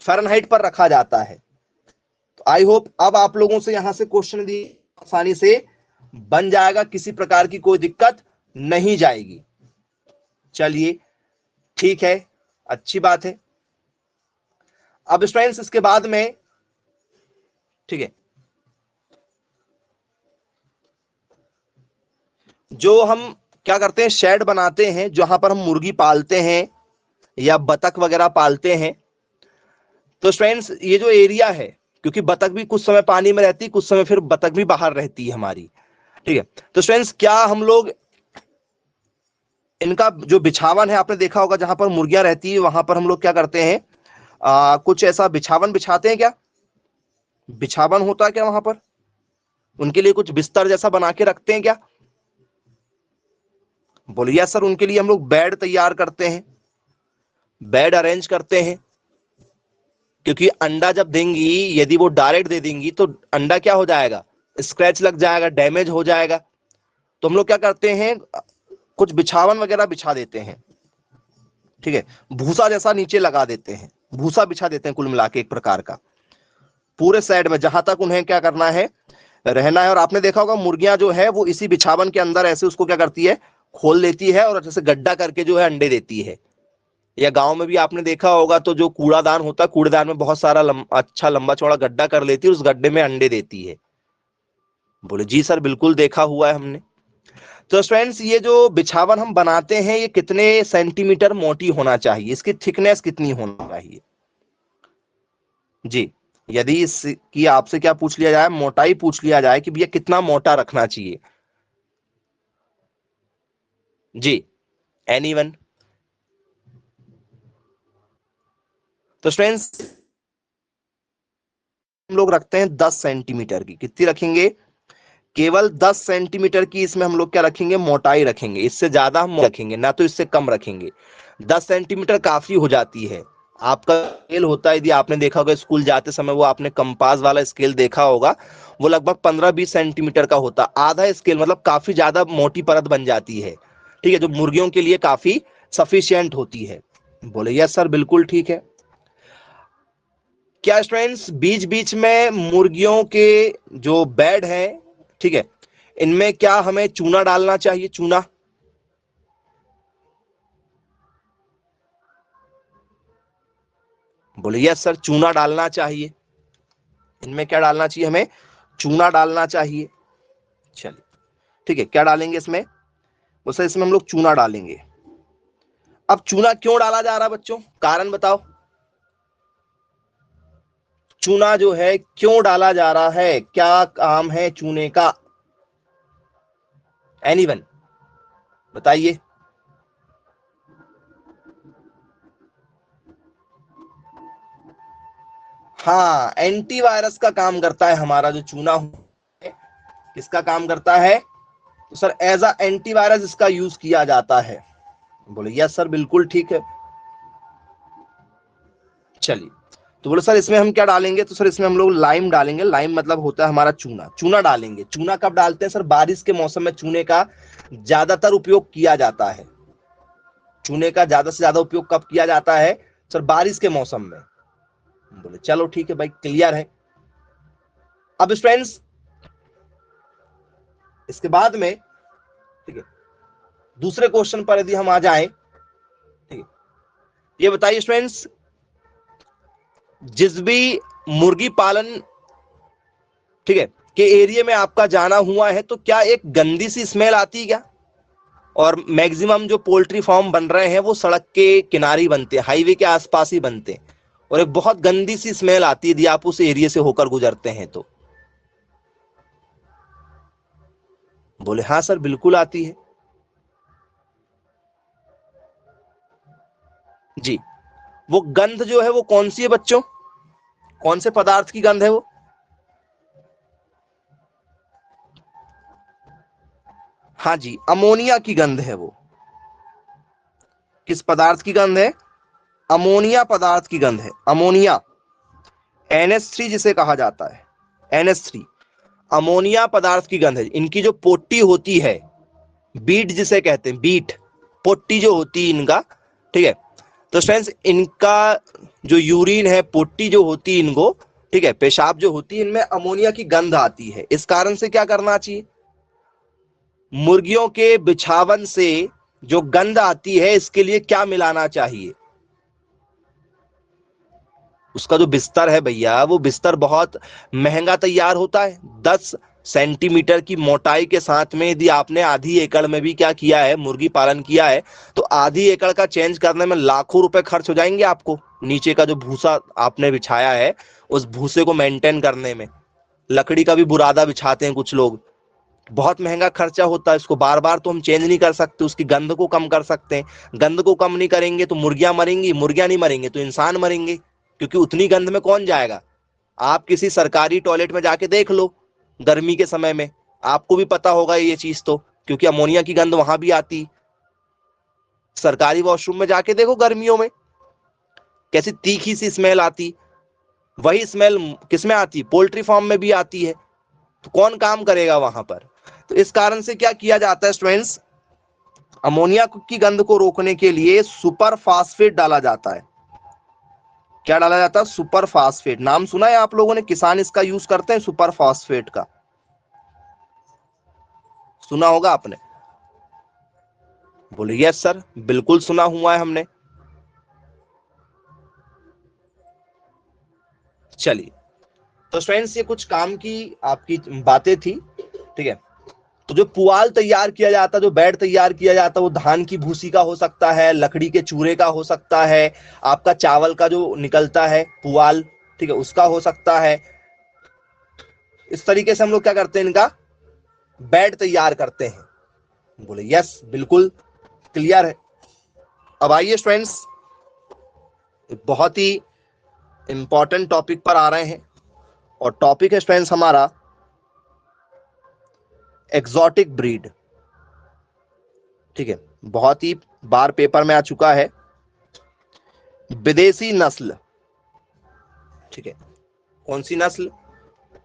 फ़ारेनहाइट पर रखा जाता है। तो आई होप अब आप लोगों से यहां से क्वेश्चन दी आसानी से बन जाएगा, किसी प्रकार की कोई दिक्कत नहीं जाएगी। चलिए ठीक है, अच्छी बात है। अब स्टूडेंट्स इसके बाद में, ठीक है, जो हम क्या करते हैं, शेड बनाते हैं जहां पर हम मुर्गी पालते हैं या बतख वगैरह पालते हैं। तो स्टूडेंट्स ये जो एरिया है, क्योंकि बतख भी कुछ समय पानी में रहती है, कुछ समय फिर बतख भी बाहर रहती है हमारी, ठीक है। तो स्टूडेंट्स क्या हम लोग इनका जो बिछावन है, आपने देखा होगा जहां पर मुर्गियां रहती है वहां पर हम लोग क्या करते हैं, कुछ ऐसा बिछावन बिछाते हैं क्या? बिछावन होता है क्या वहां पर? उनके लिए कुछ बिस्तर जैसा बना के रखते हैं क्या? बोलिए सर, उनके लिए हम लोग बेड तैयार करते हैं, बेड अरेंज करते हैं। क्योंकि अंडा जब देंगी, यदि वो डायरेक्ट दे देंगी तो अंडा क्या हो जाएगा, स्क्रैच लग जाएगा, डैमेज हो जाएगा। तो हम लोग क्या करते हैं, कुछ बिछावन वगैरह बिछा देते हैं, ठीक है, भूसा जैसा नीचे लगा देते हैं, भूसा बिछा देते हैं कुल मिला के एक प्रकार का पूरे साइड में, जहां तक उन्हें क्या करना है, रहना है। और आपने देखा होगा मुर्गियां जो है वो इसी बिछावन के अंदर ऐसे उसको क्या करती है, खोल देती है और जैसे गड्ढा करके जो है अंडे देती है। या गांव में भी आपने देखा होगा तो जो कूड़ादान होता है, कूड़ेदान में बहुत सारा अच्छा लंबा चौड़ा गड्ढा कर लेती है, उस गड्ढे में अंडे देती है। बोले जी सर बिल्कुल देखा हुआ है हमने। तो स्टूडेंट्स ये जो बिछावन हम बनाते हैं ये कितने सेंटीमीटर मोटी होना चाहिए, इसकी थिकनेस कितनी होना चाहिए? जी, यदि इसकी आपसे क्या पूछ लिया जाए, मोटाई पूछ लिया जाए कि भैया कितना मोटा रखना चाहिए, जी, एनीवन? तो स्टूडेंट्स हम लोग रखते हैं 10 सेंटीमीटर की, कितनी रखेंगे, केवल 10 सेंटीमीटर की इसमें हम लोग क्या रखेंगे, मोटाई रखेंगे। इससे ज्यादा हम रखेंगे ना, तो इससे कम रखेंगे। 10 सेंटीमीटर काफी हो जाती है। आपका स्केल होता है, यदि आपने देखा होगा स्कूल जाते समय, वो आपने कंपास वाला स्केल देखा होगा, वो लगभग 15-20 सेंटीमीटर का होता, आधा स्केल, मतलब काफी ज्यादा मोटी परत बन जाती है, ठीक है, जो मुर्गियों के लिए काफी सफिशियंट होती है। बोले यस सर बिल्कुल ठीक है। क्या स्टूडेंट्स बीच बीच में मुर्गियों के जो बेड है, ठीक है, इनमें क्या हमें चूना डालना चाहिए, चूना? बोले यस सर, चूना डालना चाहिए। इनमें क्या डालना चाहिए हमें, चूना डालना चाहिए। चलिए ठीक है, क्या डालेंगे इसमें? वो सर इसमें हम लोग चूना डालेंगे। अब चूना क्यों डाला जा रहा है बच्चों, कारण बताओ। चूना जो है क्यों डाला जा रहा है, क्या काम है चूने का, एनीवन बताइए। हाँ, एंटीवायरस का काम करता है हमारा जो चूना है, किसका काम करता है, तो सर एज अ एंटीवायरस इसका यूज किया जाता है। बोले यस सर बिल्कुल ठीक है। चलिए, तो बोले सर इसमें हम क्या डालेंगे, तो सर इसमें हम लोग लाइम डालेंगे। लाइम मतलब होता है हमारा चूना, चूना डालेंगे। चूना कब डालते हैं सर, बारिश के मौसम में चूने का ज्यादातर उपयोग किया जाता है। चूने का ज्यादा से ज्यादा उपयोग कब किया जाता है सर, बारिश के मौसम में। बोले चलो ठीक है भाई, क्लियर है। अब स्टूडेंट्स इसके बाद में, ठीक है, दूसरे क्वेश्चन पर यदि हम आ जाएं, ठीक है, ये बताइए स्टूडेंट्स, जिस भी मुर्गी पालन, ठीक है, के एरिया में आपका जाना हुआ है, तो क्या एक गंदी सी स्मेल आती है क्या? और मैक्सिमम जो पोल्ट्री फार्म बन रहे हैं वो सड़क के किनारे बनते हैं, हाईवे के आसपास ही बनते हैं, और एक बहुत गंदी सी स्मेल आती है यदि आप उस एरिया से होकर गुजरते हैं तो। बोले हाँ सर बिल्कुल आती है। जी, वो गंध जो है वो कौन सी है बच्चों, कौन से पदार्थ की गंध है वो? हाँ जी, अमोनिया की गंध है वो। किस पदार्थ की गंध है, अमोनिया पदार्थ की गंध है, अमोनिया, NH3 जिसे कहा जाता है, NH3। अमोनिया पदार्थ की गंध है। इनकी जो पोटी होती है, बीट जिसे कहते हैं, बीट पोटी जो होती है इनका, ठीक है। तो फ्रेंड्स इनका जो यूरिन है, पोटी जो होती है इनको, ठीक है, पेशाब जो होती है, इनमें अमोनिया की गंध आती है। इस कारण से क्या करना चाहिए, मुर्गियों के बिछावन से जो गंध आती है इसके लिए क्या मिलाना चाहिए, उसका जो बिस्तर है भैया, वो बिस्तर बहुत महंगा तैयार होता है। 10 सेंटीमीटर की मोटाई के साथ में यदि आपने आधी एकड़ में भी क्या किया है, मुर्गी पालन किया है, तो आधी एकड़ का चेंज करने में लाखों रुपए खर्च हो जाएंगे आपको। नीचे का जो भूसा आपने बिछाया है, उस भूसे को मेंटेन करने में, लकड़ी का भी बुरादा बिछाते हैं कुछ लोग, बहुत महंगा खर्चा होता है। इसको बार बार तो हम चेंज नहीं कर सकते, उसकी गंध को कम कर सकते हैं। गंध को कम नहीं करेंगे तो मुर्गियां मरेंगी, मुर्गियां नहीं मरेंगे तो इंसान मरेंगे, क्योंकि उतनी गंध में कौन जाएगा। आप किसी सरकारी टॉयलेट में जाके देख लो गर्मी के समय में, आपको भी पता होगा ये चीज तो, क्योंकि अमोनिया की गंध वहां भी आती। सरकारी वॉशरूम में जाके देखो गर्मियों में कैसी तीखी सी स्मेल आती। वही स्मेल किसमें आती, पोल्ट्री फार्म में भी आती है। तो कौन काम करेगा वहां पर। तो इस कारण से क्या किया जाता है स्टूडेंट्स, अमोनिया की गंध को रोकने के लिए सुपर फास्फेट डाला जाता है। क्या डाला जाता है, सुपर फास्फेट। नाम सुना है आप लोगों ने, किसान इसका यूज करते हैं सुपर फास्फेट का, सुना होगा आपने। बोले यस सर, बिल्कुल सुना हुआ है हमने। चलिए, तो फ्रेंड्स ये कुछ काम की आपकी बातें थी, ठीक है। तो जो पुआल तैयार किया जाता है, जो बेड तैयार किया जाता है, वो धान की भूसी का हो सकता है, लकड़ी के चूरे का हो सकता है, आपका चावल का जो निकलता है पुआल, ठीक है, उसका हो सकता है। इस तरीके से हम लोग क्या करते हैं, इनका बेड तैयार करते हैं। बोले यस, बिल्कुल क्लियर है। अब आइए स्टूडेंट्स, बहुत ही इंपॉर्टेंट टॉपिक पर आ रहे हैं, और टॉपिक है स्टूडेंट्स हमारा एक्सोटिक ब्रीड, ठीक है। बहुत ही बार पेपर में आ चुका है, विदेशी नस्ल, ठीक है। कौन सी नस्ल,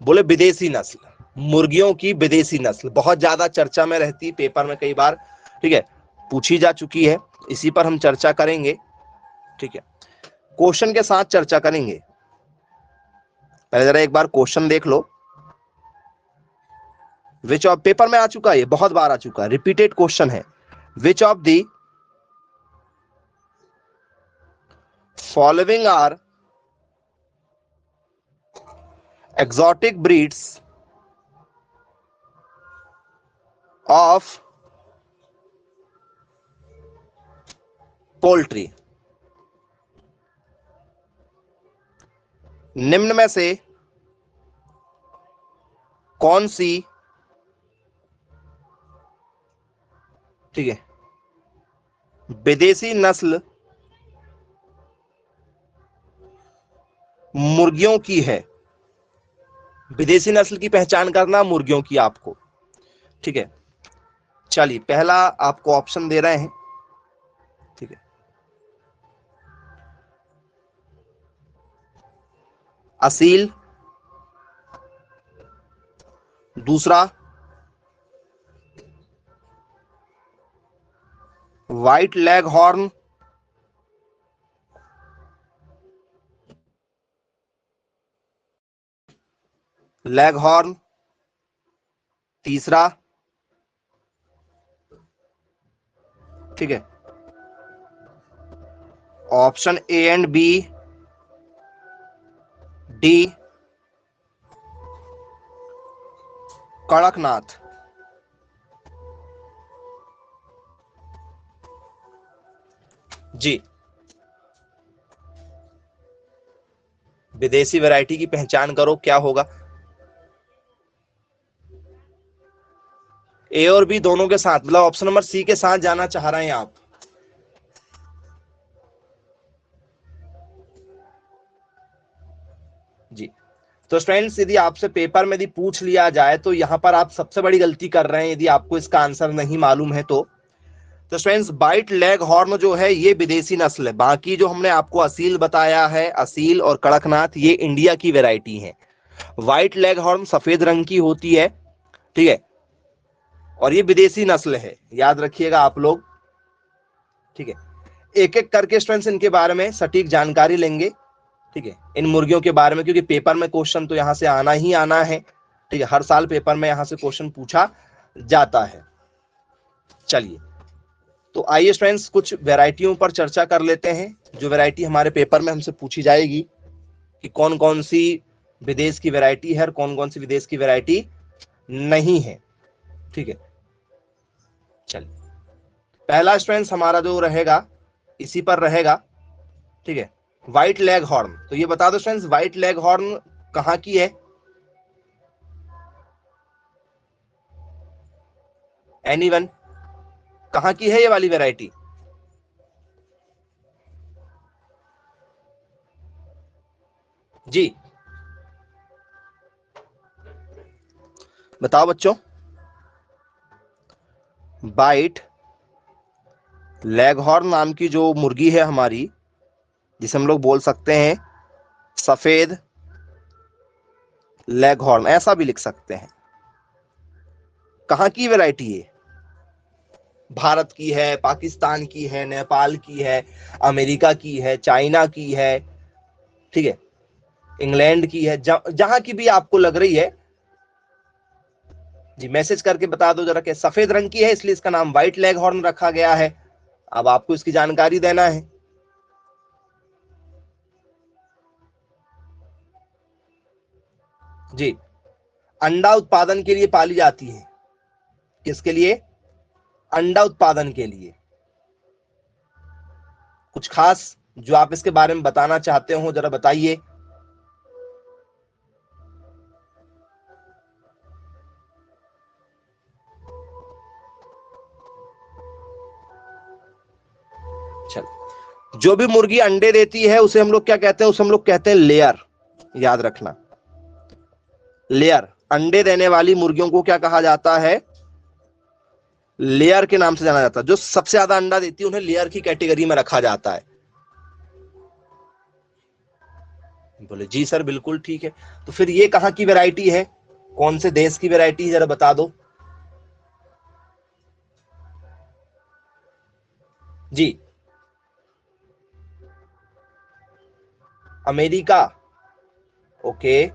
बोले विदेशी नस्ल, मुर्गियों की विदेशी नस्ल बहुत ज्यादा चर्चा में रहती है, पेपर में कई बार, ठीक है, पूछी जा चुकी है। इसी पर हम चर्चा करेंगे, ठीक है, क्वेश्चन के साथ चर्चा करेंगे। पहले जरा एक बार क्वेश्चन देख लो, विच ऑफ, पेपर में आ चुका है, ये बहुत बार आ चुका है, रिपीटेड क्वेश्चन है। Which of the following are exotic breeds of poultry, निम्न में से कौन सी, ठीक है, विदेशी नस्ल मुर्गियों की है। विदेशी नस्ल की पहचान करना मुर्गियों की आपको, ठीक है। चलिए, पहला आपको ऑप्शन दे रहे हैं, ठीक है, असील, दूसरा white Leghorn, Leghorn, तीसरा, ठीक है, option A and B, D Kadaknath. जी, विदेशी वैरायटी की पहचान करो, क्या होगा। ए और बी दोनों के साथ, मतलब ऑप्शन नंबर सी के साथ जाना चाह रहे हैं आप। जी, तो फ्रेंड्स यदि आपसे पेपर में यदि पूछ लिया जाए तो यहां पर आप सबसे बड़ी गलती कर रहे हैं, यदि आपको इसका आंसर नहीं मालूम है तो। फ्रेंड्स व्हाइट लेग हॉर्न जो है ये विदेशी नस्ल है, बाकी जो हमने आपको असील बताया है, असील और कड़कनाथ, ये इंडिया की वैरायटी है। व्हाइट लेग हॉर्न सफेद रंग की होती है, ठीक है, और ये विदेशी नस्ल है, याद रखिएगा आप लोग, ठीक है। एक एक करके स्टूडेंट्स इनके बारे में सटीक जानकारी लेंगे, ठीक है, इन मुर्गियों के बारे में, क्योंकि पेपर में क्वेश्चन तो यहां से आना ही आना है, ठीक है, हर साल पेपर में यहां से क्वेश्चन पूछा जाता है। चलिए, तो आइए स्टूडेंट्स कुछ वैरायटियों पर चर्चा कर लेते हैं, जो वैरायटी हमारे पेपर में हमसे पूछी जाएगी कि कौन कौन सी विदेश की वैरायटी है और कौन कौन सी विदेश की वैरायटी नहीं है, ठीक है। चलिए, पहला स्टूडेंट्स हमारा जो रहेगा इसी पर रहेगा, ठीक है, व्हाइट लेग हॉर्न। तो ये बता दो स्टूडेंट्स, व्हाइट लेग हॉर्न कहां की है? एनीवन, कहां की है ये वाली वैरायटी? जी बताओ बच्चों। व्हाइट लेगहॉर्न नाम की जो मुर्गी है हमारी, जिसे हम लोग बोल सकते हैं सफेद लेगहॉर्न, ऐसा भी लिख सकते हैं, कहां की वैरायटी है? भारत की है, पाकिस्तान की है, नेपाल की है, अमेरिका की है, चाइना की है, ठीक है, इंग्लैंड की है, जहां की भी आपको लग रही है जी, मैसेज करके बता दो जरा। कि सफेद रंग की है इसलिए इसका नाम व्हाइट लेग हॉर्न रखा गया है। अब आपको इसकी जानकारी देना है। जी, अंडा उत्पादन के लिए पाली जाती है। किसके लिए? अंडा उत्पादन के लिए। कुछ खास जो आप इसके बारे में बताना चाहते हो जरा बताइए। चल, जो भी मुर्गी अंडे देती है उसे हम लोग क्या कहते हैं? उसे हम लोग कहते हैं लेयर। याद रखना, लेयर। अंडे देने वाली मुर्गियों को क्या कहा जाता है? लेयर के नाम से जाना जाता है। जो सबसे ज्यादा अंडा देती है उन्हें लेयर की कैटेगरी में रखा जाता है। बोले जी सर बिल्कुल ठीक है। तो फिर ये कहां की वैरायटी है? कौन से देश की वैरायटी है जरा बता दो। जी, अमेरिका। ओके,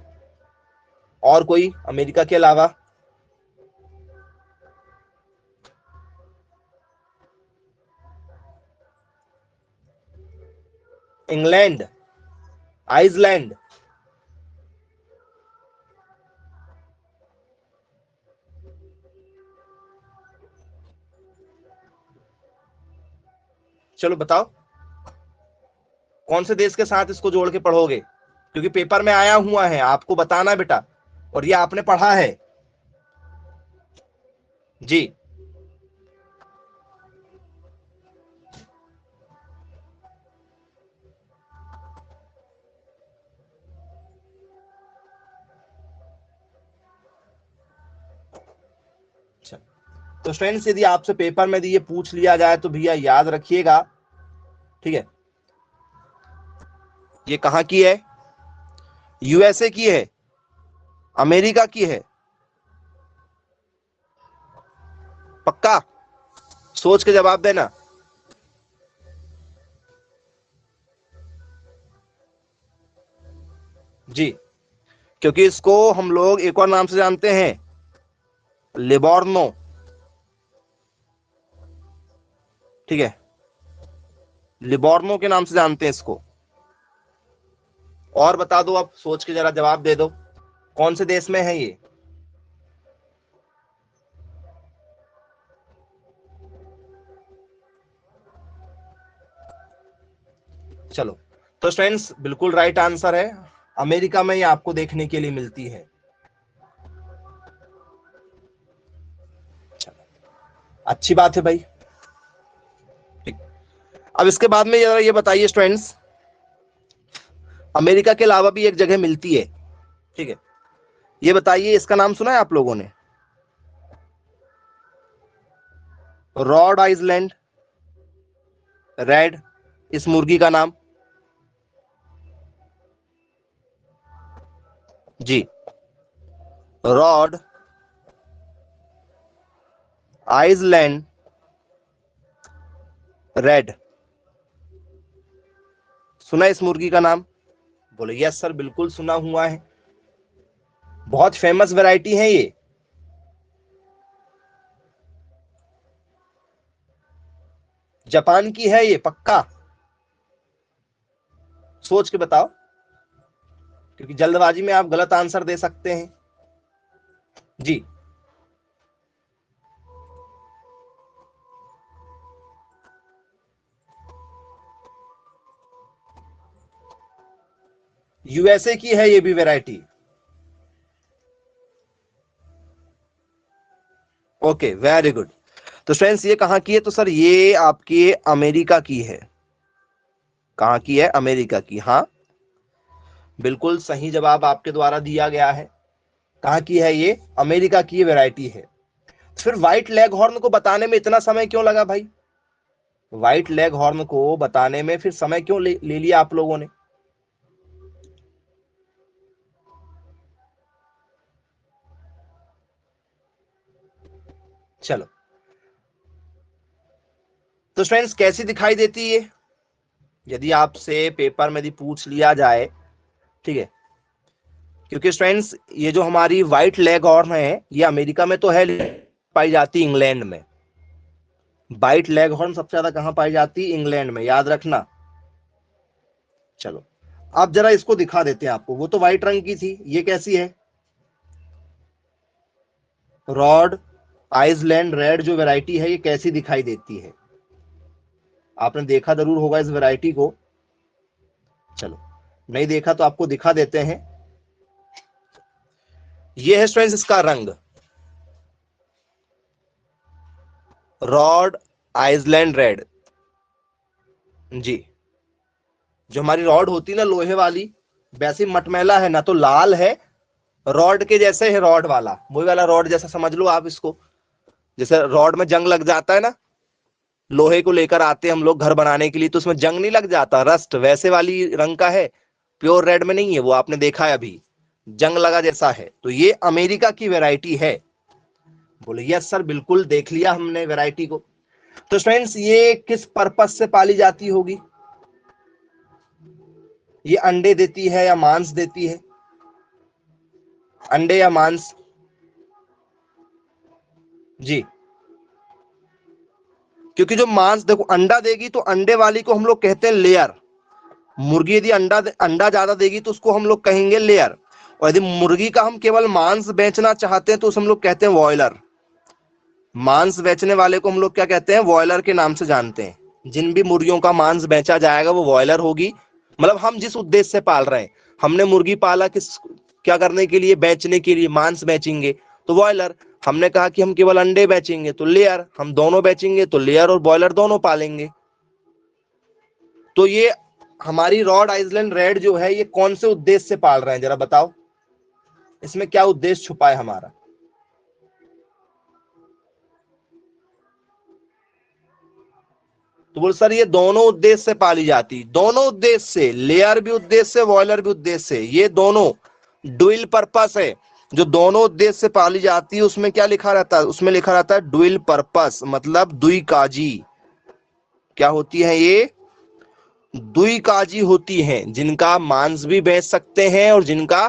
और कोई अमेरिका के अलावा? England, Iceland. चलो बताओ कौन से देश के साथ इसको जोड़ के पढ़ोगे, क्योंकि पेपर में आया हुआ है, आपको बताना बेटा, और ये आपने पढ़ा है। जी, अच्छा। तो स्टूडेंट्स यदि आपसे पेपर में ये पूछ लिया जाए तो भैया याद रखिएगा, ठीक है, ये कहां की है? यूएसए की है? अमेरिका की है? पक्का? सोच के जवाब देना। जी, क्योंकि इसको हम लोग एक और नाम से जानते हैं, लिबोर्नो, ठीक है, लिबोर्नो के नाम से जानते हैं इसको। और बता दो, अब सोच के जरा जवाब दे दो, कौन से देश में है ये? चलो, तो फ्रेंड्स बिल्कुल राइट आंसर है, अमेरिका में ये आपको देखने के लिए मिलती है। अच्छी बात है भाई, ठीक। अब इसके बाद में जरा ये बताइए स्टूडेंट्स, अमेरिका के अलावा भी एक जगह मिलती है, ठीक है, ये बताइए इसका नाम सुना है आप लोगों ने? रॉड आइलैंड रेड, इस मुर्गी का नाम। जी, रॉड आइसलैंड रेड। सुना इस मुर्गी का नाम? बोले यस सर, बिल्कुल सुना हुआ है, बहुत फेमस वैरायटी है ये। जापान की है ये, पक्का? सोच के बताओ, क्योंकि जल्दबाजी में आप गलत आंसर दे सकते हैं। जी, यूएसए की है ये भी वैरायटी। Okay, very good. तो फ्रेंड्स ये कहां की है? तो सर ये आपकी अमेरिका की है। कहां की है? अमेरिका की। हाँ, बिल्कुल सही जवाब आपके द्वारा दिया गया है। कहां की है ये? अमेरिका की वैरायटी है। फिर व्हाइट लेग हॉर्न को बताने में इतना समय क्यों लगा भाई? व्हाइट लेग हॉर्न को बताने में फिर समय क्यों ले लिया आप लोगों ने? चलो, तो फ्रेंड्स कैसी दिखाई देती है? यदि आपसे पेपर में यदि पूछ लिया जाए, ठीक है, क्योंकि फ्रेंड्स ये जो हमारी व्हाइट लेग हॉर्न है ये अमेरिका में तो है, पाई जाती इंग्लैंड में। व्हाइट लेग हॉर्न सबसे ज्यादा कहां पाई जाती? इंग्लैंड में, याद रखना। चलो, अब जरा इसको दिखा देते हैं आपको। वो तो व्हाइट रंग की थी, ये कैसी है? रॉड आइसलैंड रेड जो वैरायटी है ये कैसी दिखाई देती है? आपने देखा जरूर होगा इस वैरायटी को। चलो, नहीं देखा तो आपको दिखा देते हैं। ये है फ्रेंड्स इसका रंग, रॉड आइसलैंड रेड। जी, जो हमारी रॉड होती है ना लोहे वाली, वैसी मटमैला है ना, तो लाल है, रॉड के जैसे है, रॉड वाला, वही वाला रॉड जैसा समझ लो आप इसको। जैसे रॉड में जंग लग जाता है ना, लोहे को लेकर आते हैं हम लोग घर बनाने के लिए, तो उसमें जंग नहीं लग जाता, रस्ट, वैसे वाली रंग का है। प्योर रेड में नहीं है वो, आपने देखा है अभी, जंग लगा जैसा है। तो ये अमेरिका की वैरायटी है। बोले यस सर, बिल्कुल देख लिया हमने वैरायटी को। तो फ्रेंड्स ये किस पर्पस से पाली जाती होगी? ये अंडे देती है या मांस देती है? अंडे या मांस? जी, क्योंकि जो मांस, देखो अंडा देगी तो अंडे वाली को हम लोग कहते हैं लेयर। मुर्गी यदि अंडा अंडा ज्यादा देगी तो उसको हम लोग कहेंगे लेयर। और यदि मुर्गी का हम केवल मांस बेचना चाहते हैं तो उसे हम लोग कहते हैं बॉयलर। मांस बेचने वाले को हम लोग क्या कहते हैं? बॉयलर के नाम से जानते हैं। जिन भी मुर्गियों का मांस बेचा जाएगा वो बॉयलर होगी। मतलब हम जिस उद्देश्य से पाल रहे हैं, हमने मुर्गी पाला किस, क्या करने के लिए? बेचने के लिए, मांस बेचेंगे तो बॉयलर। हमने कहा कि हम केवल अंडे बेचेंगे तो लेयर, हम दोनों बेचेंगे तो लेयर और बॉयलर दोनों पालेंगे। तो ये हमारी रॉड आइसलैंड रेड जो है ये कौन से उद्देश्य से पाल रहे हैं, जरा बताओ, इसमें क्या उद्देश्य छुपा है हमारा? तो बोल सर ये दोनों उद्देश्य से पाली जाती, दोनों उद्देश्य से, लेयर भी उद्देश्य से, बॉयलर भी उद्देश्य से, ये दोनों डुअल पर्पस है। जो दोनों उद्देश्य से पाली जाती है उसमें क्या लिखा रहता है? उसमें लिखा रहता है डुअल पर्पस, मतलब दुई काजी। क्या होती है ये? दुई काजी होती हैं, जिनका मांस भी बेच सकते हैं और जिनका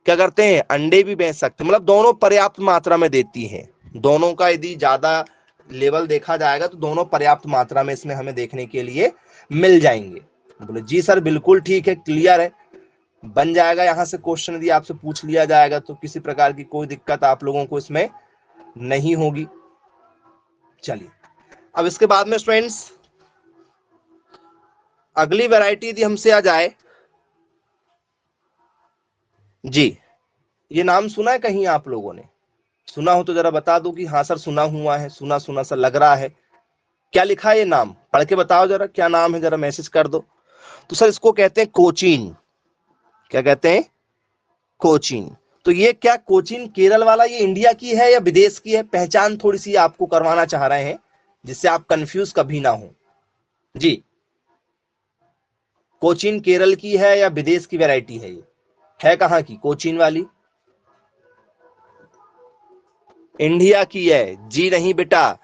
क्या करते हैं? अंडे भी बेच सकते हैं। मतलब दोनों पर्याप्त मात्रा में देती हैं। दोनों का यदि ज्यादा लेवल देखा जाएगा तो दोनों पर्याप्त मात्रा में इसमें हमें देखने के लिए मिल जाएंगे। बोले जी सर, बिल्कुल ठीक है, क्लियर है, बन जाएगा। यहां से क्वेश्चन यदि आपसे पूछ लिया जाएगा तो किसी प्रकार की कोई दिक्कत आप लोगों को इसमें नहीं होगी। चलिए, अब इसके बाद में फ्रेंड्स अगली वैरायटी यदि हमसे आ जाए। जी, ये नाम सुना है कहीं आप लोगों ने? सुना हो तो जरा बता दो कि हाँ सर सुना हुआ है, सुना सुना सा लग रहा है। क्या लिखा है ये नाम? पढ़ के बताओ जरा, क्या नाम है, जरा मैसेज कर दो। तो सर इसको कहते हैं कोचीन। क्या कहते हैं? कोचीन। तो ये क्या कोचीन केरल वाला ये इंडिया की है या विदेश की है? पहचान थोड़ी सी आपको करवाना चाह रहे हैं जिससे आप कंफ्यूज कभी ना हो। जी, कोचीन केरल की है या विदेश की वैरायटी है? ये है कहाँ की कोचीन वाली? इंडिया की है जी नहीं बेटा।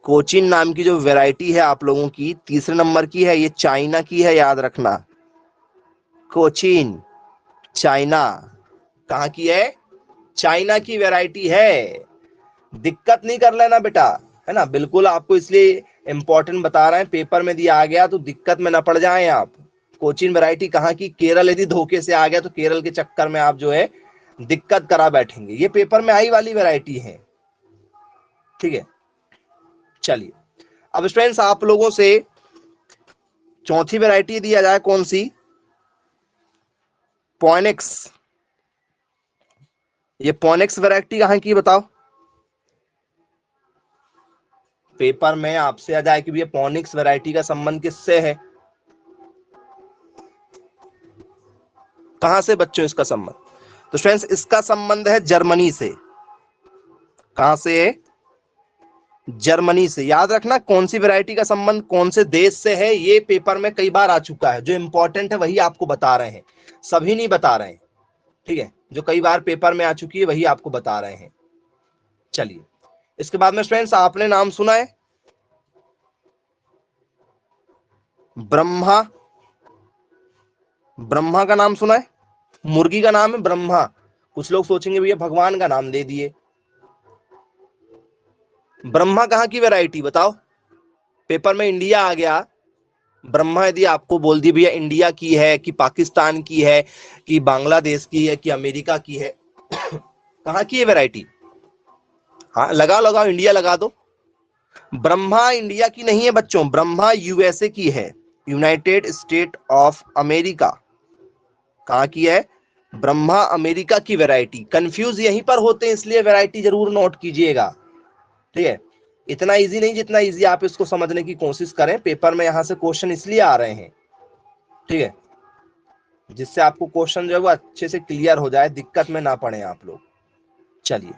कोचिन नाम की जो वैरायटी है आप लोगों की, तीसरे नंबर की है, ये चाइना की है, याद रखना। कोचिन चाइना, कहाँ की है? चाइना की वैरायटी है। दिक्कत नहीं कर लेना बेटा, है ना, बिल्कुल आपको इसलिए इंपॉर्टेंट बता रहे हैं, पेपर में दिया आ गया तो दिक्कत में ना पड़ जाएं आप। कोचिन वैरायटी कहाँ की? केरल। यदि धोखे से आ गया तो केरल के चक्कर में आप जो है दिक्कत करा बैठेंगे। ये पेपर में आई वाली वैरायटी है, ठीक है। चलिए, अब स्टूडेंट्स आप लोगों से चौथी वैरायटी दिया जाए, कौन सी? पॉइनेक्स। ये पॉइनेक्स वैरायटी कहाँ की बताओ? पेपर में आपसे आ जाए कि ये पॉनिक्स वैरायटी का संबंध किससे है? कहां से बच्चों इसका संबंध? तो फ्रेंड्स इसका संबंध है जर्मनी से। कहां से है? जर्मनी से। याद रखना कौन सी वैरायटी का संबंध कौन से देश से है, ये पेपर में कई बार आ चुका है। जो इंपॉर्टेंट है वही आपको बता रहे हैं, सभी नहीं बता रहे हैं, ठीक है। जो कई बार पेपर में आ चुकी है वही आपको बता रहे हैं। चलिए, इसके बाद में फ्रेंड्स आपने नाम सुना है ब्रह्मा? ब्रह्मा का नाम सुना है? मुर्गी का नाम है ब्रह्मा। कुछ लोग सोचेंगे भैया भगवान का नाम दे दिए। ब्रह्मा कहाँ की वैरायटी बताओ? पेपर में इंडिया आ गया, ब्रह्मा यदि आपको बोल दी भैया इंडिया की है कि पाकिस्तान की है कि बांग्लादेश की है कि अमेरिका की है, कहाँ की है वैरायटी? हाँ लगाओ लगाओ, इंडिया लगा दो। ब्रह्मा इंडिया की नहीं है बच्चों, ब्रह्मा यूएसए की है, यूनाइटेड स्टेट ऑफ अमेरिका। कहाँ की है? ब्रह्मा अमेरिका की वैरायटी। कंफ्यूज यहीं पर होते हैं, इसलिए वैरायटी जरूर नोट कीजिएगा, ठीक है। इतना इजी नहीं जितना इजी आप इसको समझने की कोशिश करें। पेपर में यहां से क्वेश्चन इसलिए आ रहे हैं, ठीक है, जिससे आपको क्वेश्चन जो है वो अच्छे से क्लियर हो जाए, दिक्कत में ना पड़े आप लोग। चलिए,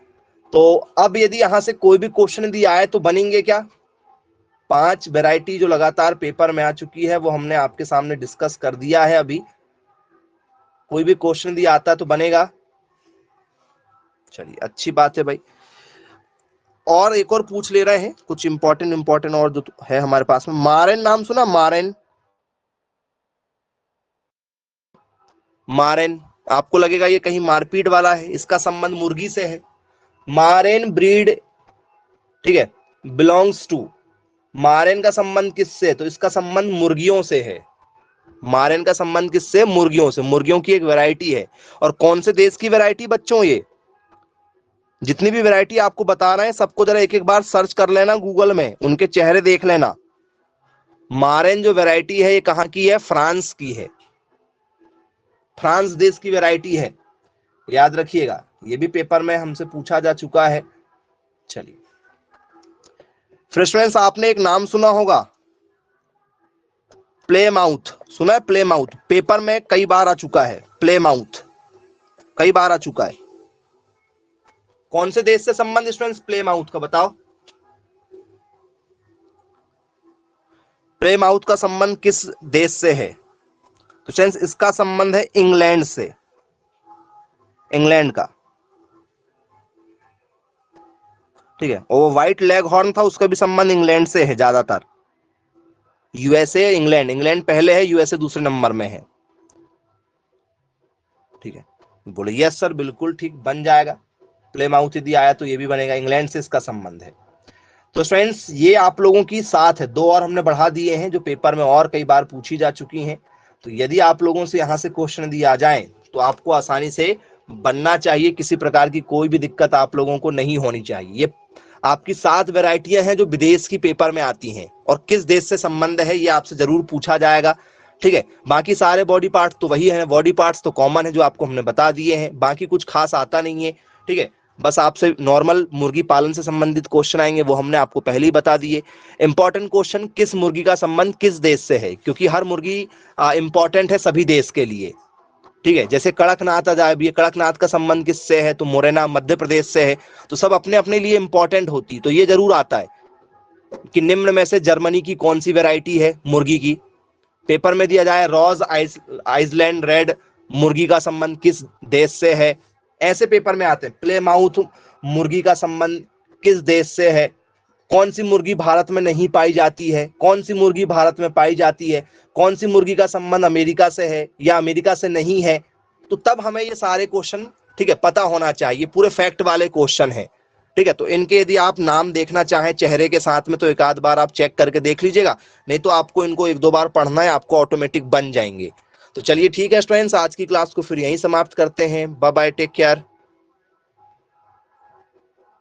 तो अब यदि यहां से कोई भी क्वेश्चन दिया है तो बनेंगे क्या? 5 वैरायटी जो लगातार पेपर में आ चुकी है वो हमने आपके सामने डिस्कस कर दिया है। अभी कोई भी क्वेश्चन दिया आता है तो बनेगा। चलिए, अच्छी बात है भाई। और एक और पूछ ले रहे हैं कुछ इंपॉर्टेंट और जो है हमारे पास में। मारेन नाम सुना? मारेन, मारेन। आपको लगेगा ये कहीं मारपीट वाला है, इसका संबंध मुर्गी से है। मारेन ब्रीड, ठीक है, बिलोंग्स टू। मारेन का संबंध किससे? तो इसका संबंध मुर्गियों से है। मारेन का संबंध किससे? मुर्गियों से। मुर्गियों की एक वैरायटी है। और कौन से देश की वैरायटी बच्चों? ये जितनी भी वैरायटी आपको बता रहे हैं सबको जरा एक एक बार सर्च कर लेना गूगल में, उनके चेहरे देख लेना। मारेन जो वैरायटी है ये कहां की है? फ्रांस की है। फ्रांस देश की वैरायटी है, याद रखिएगा। ये भी पेपर में हमसे पूछा जा चुका है। चलिए, फ्रेंड्स आपने एक नाम सुना होगा, प्ले माउथ। सुना है? प्ले माउथ पेपर में कई बार आ चुका है। प्ले माउथ कई बार आ चुका है। कौन से देश से संबंध स्टूडेंट्स प्ले माउथ का बताओ? प्ले माउथ का संबंध किस देश से है? तो फ्रेंड्स इसका संबंध है इंग्लैंड से। इंग्लैंड का, ठीक है। और वो व्हाइट लेग हॉर्न था, उसका भी संबंध इंग्लैंड से है ज्यादातर। यूएसए इंग्लैंड, इंग्लैंड पहले है, यूएसए दूसरे नंबर में है, ठीक है। बोले यस सर, बिल्कुल ठीक, बन जाएगा। प्ले माउथ यदि आया तो ये भी बनेगा, इंग्लैंड से इसका संबंध है। तो फ्रेंड्स ये आप लोगों की 7 है, 2 और हमने बढ़ा दिए हैं जो पेपर में और कई बार पूछी जा चुकी हैं। तो यदि आप लोगों से यहां से क्वेश्चन दिए आ जाए तो आपको आसानी से बनना चाहिए, किसी प्रकार की कोई भी दिक्कत आप लोगों को नहीं होनी चाहिए। ये आपकी 7 वैरायटियां हैं जो विदेश की पेपर में आती हैं, और किस देश से संबंध है ये आपसे जरूर पूछा जाएगा, ठीक है। बाकी सारे बॉडी पार्ट्स तो वही है, बॉडी पार्ट्स तो कॉमन है जो आपको हमने बता दिए हैं, बाकी कुछ खास आता नहीं है, ठीक है। बस आपसे नॉर्मल मुर्गी पालन से संबंधित क्वेश्चन आएंगे, वो हमने आपको पहले ही बता दिए। इंपॉर्टेंट क्वेश्चन, किस मुर्गी का संबंध किस देश से है, क्योंकि हर मुर्गी इंपॉर्टेंट है सभी देश के लिए, ठीक है। जैसे कड़कनाथ आ जाए, ये कड़कनाथ का संबंध किससे है? तो मुरैना मध्य प्रदेश से है। तो सब अपने अपने लिए इंपॉर्टेंट होती, तो ये जरूर आता है कि निम्न में से जर्मनी की कौन सी वैरायटी है मुर्गी की। पेपर में दिया जाए रोज आइसलैंड रेड मुर्गी का संबंध किस देश से है, ऐसे पेपर में आते हैं। प्ले माउथ मुर्गी का संबंध किस देश से है, कौन सी मुर्गी भारत में नहीं पाई जाती है, कौन सी मुर्गी भारत में पाई जाती है, कौन सी मुर्गी का संबंध अमेरिका से है या अमेरिका से नहीं है, तो तब हमें ये सारे क्वेश्चन, ठीक है, पता होना चाहिए, पूरे फैक्ट वाले क्वेश्चन है, ठीक है। तो इनके यदि आप नाम देखना चाहें चेहरे के साथ में तो एक आध बार आप चेक करके देख लीजिएगा, नहीं तो आपको इनको एक दो बार पढ़ना है, आपको ऑटोमेटिक बन जाएंगे। तो चलिए ठीक है स्टूडेंट्स, आज की क्लास को फिर यहीं समाप्त करते हैं। Bye bye, take care.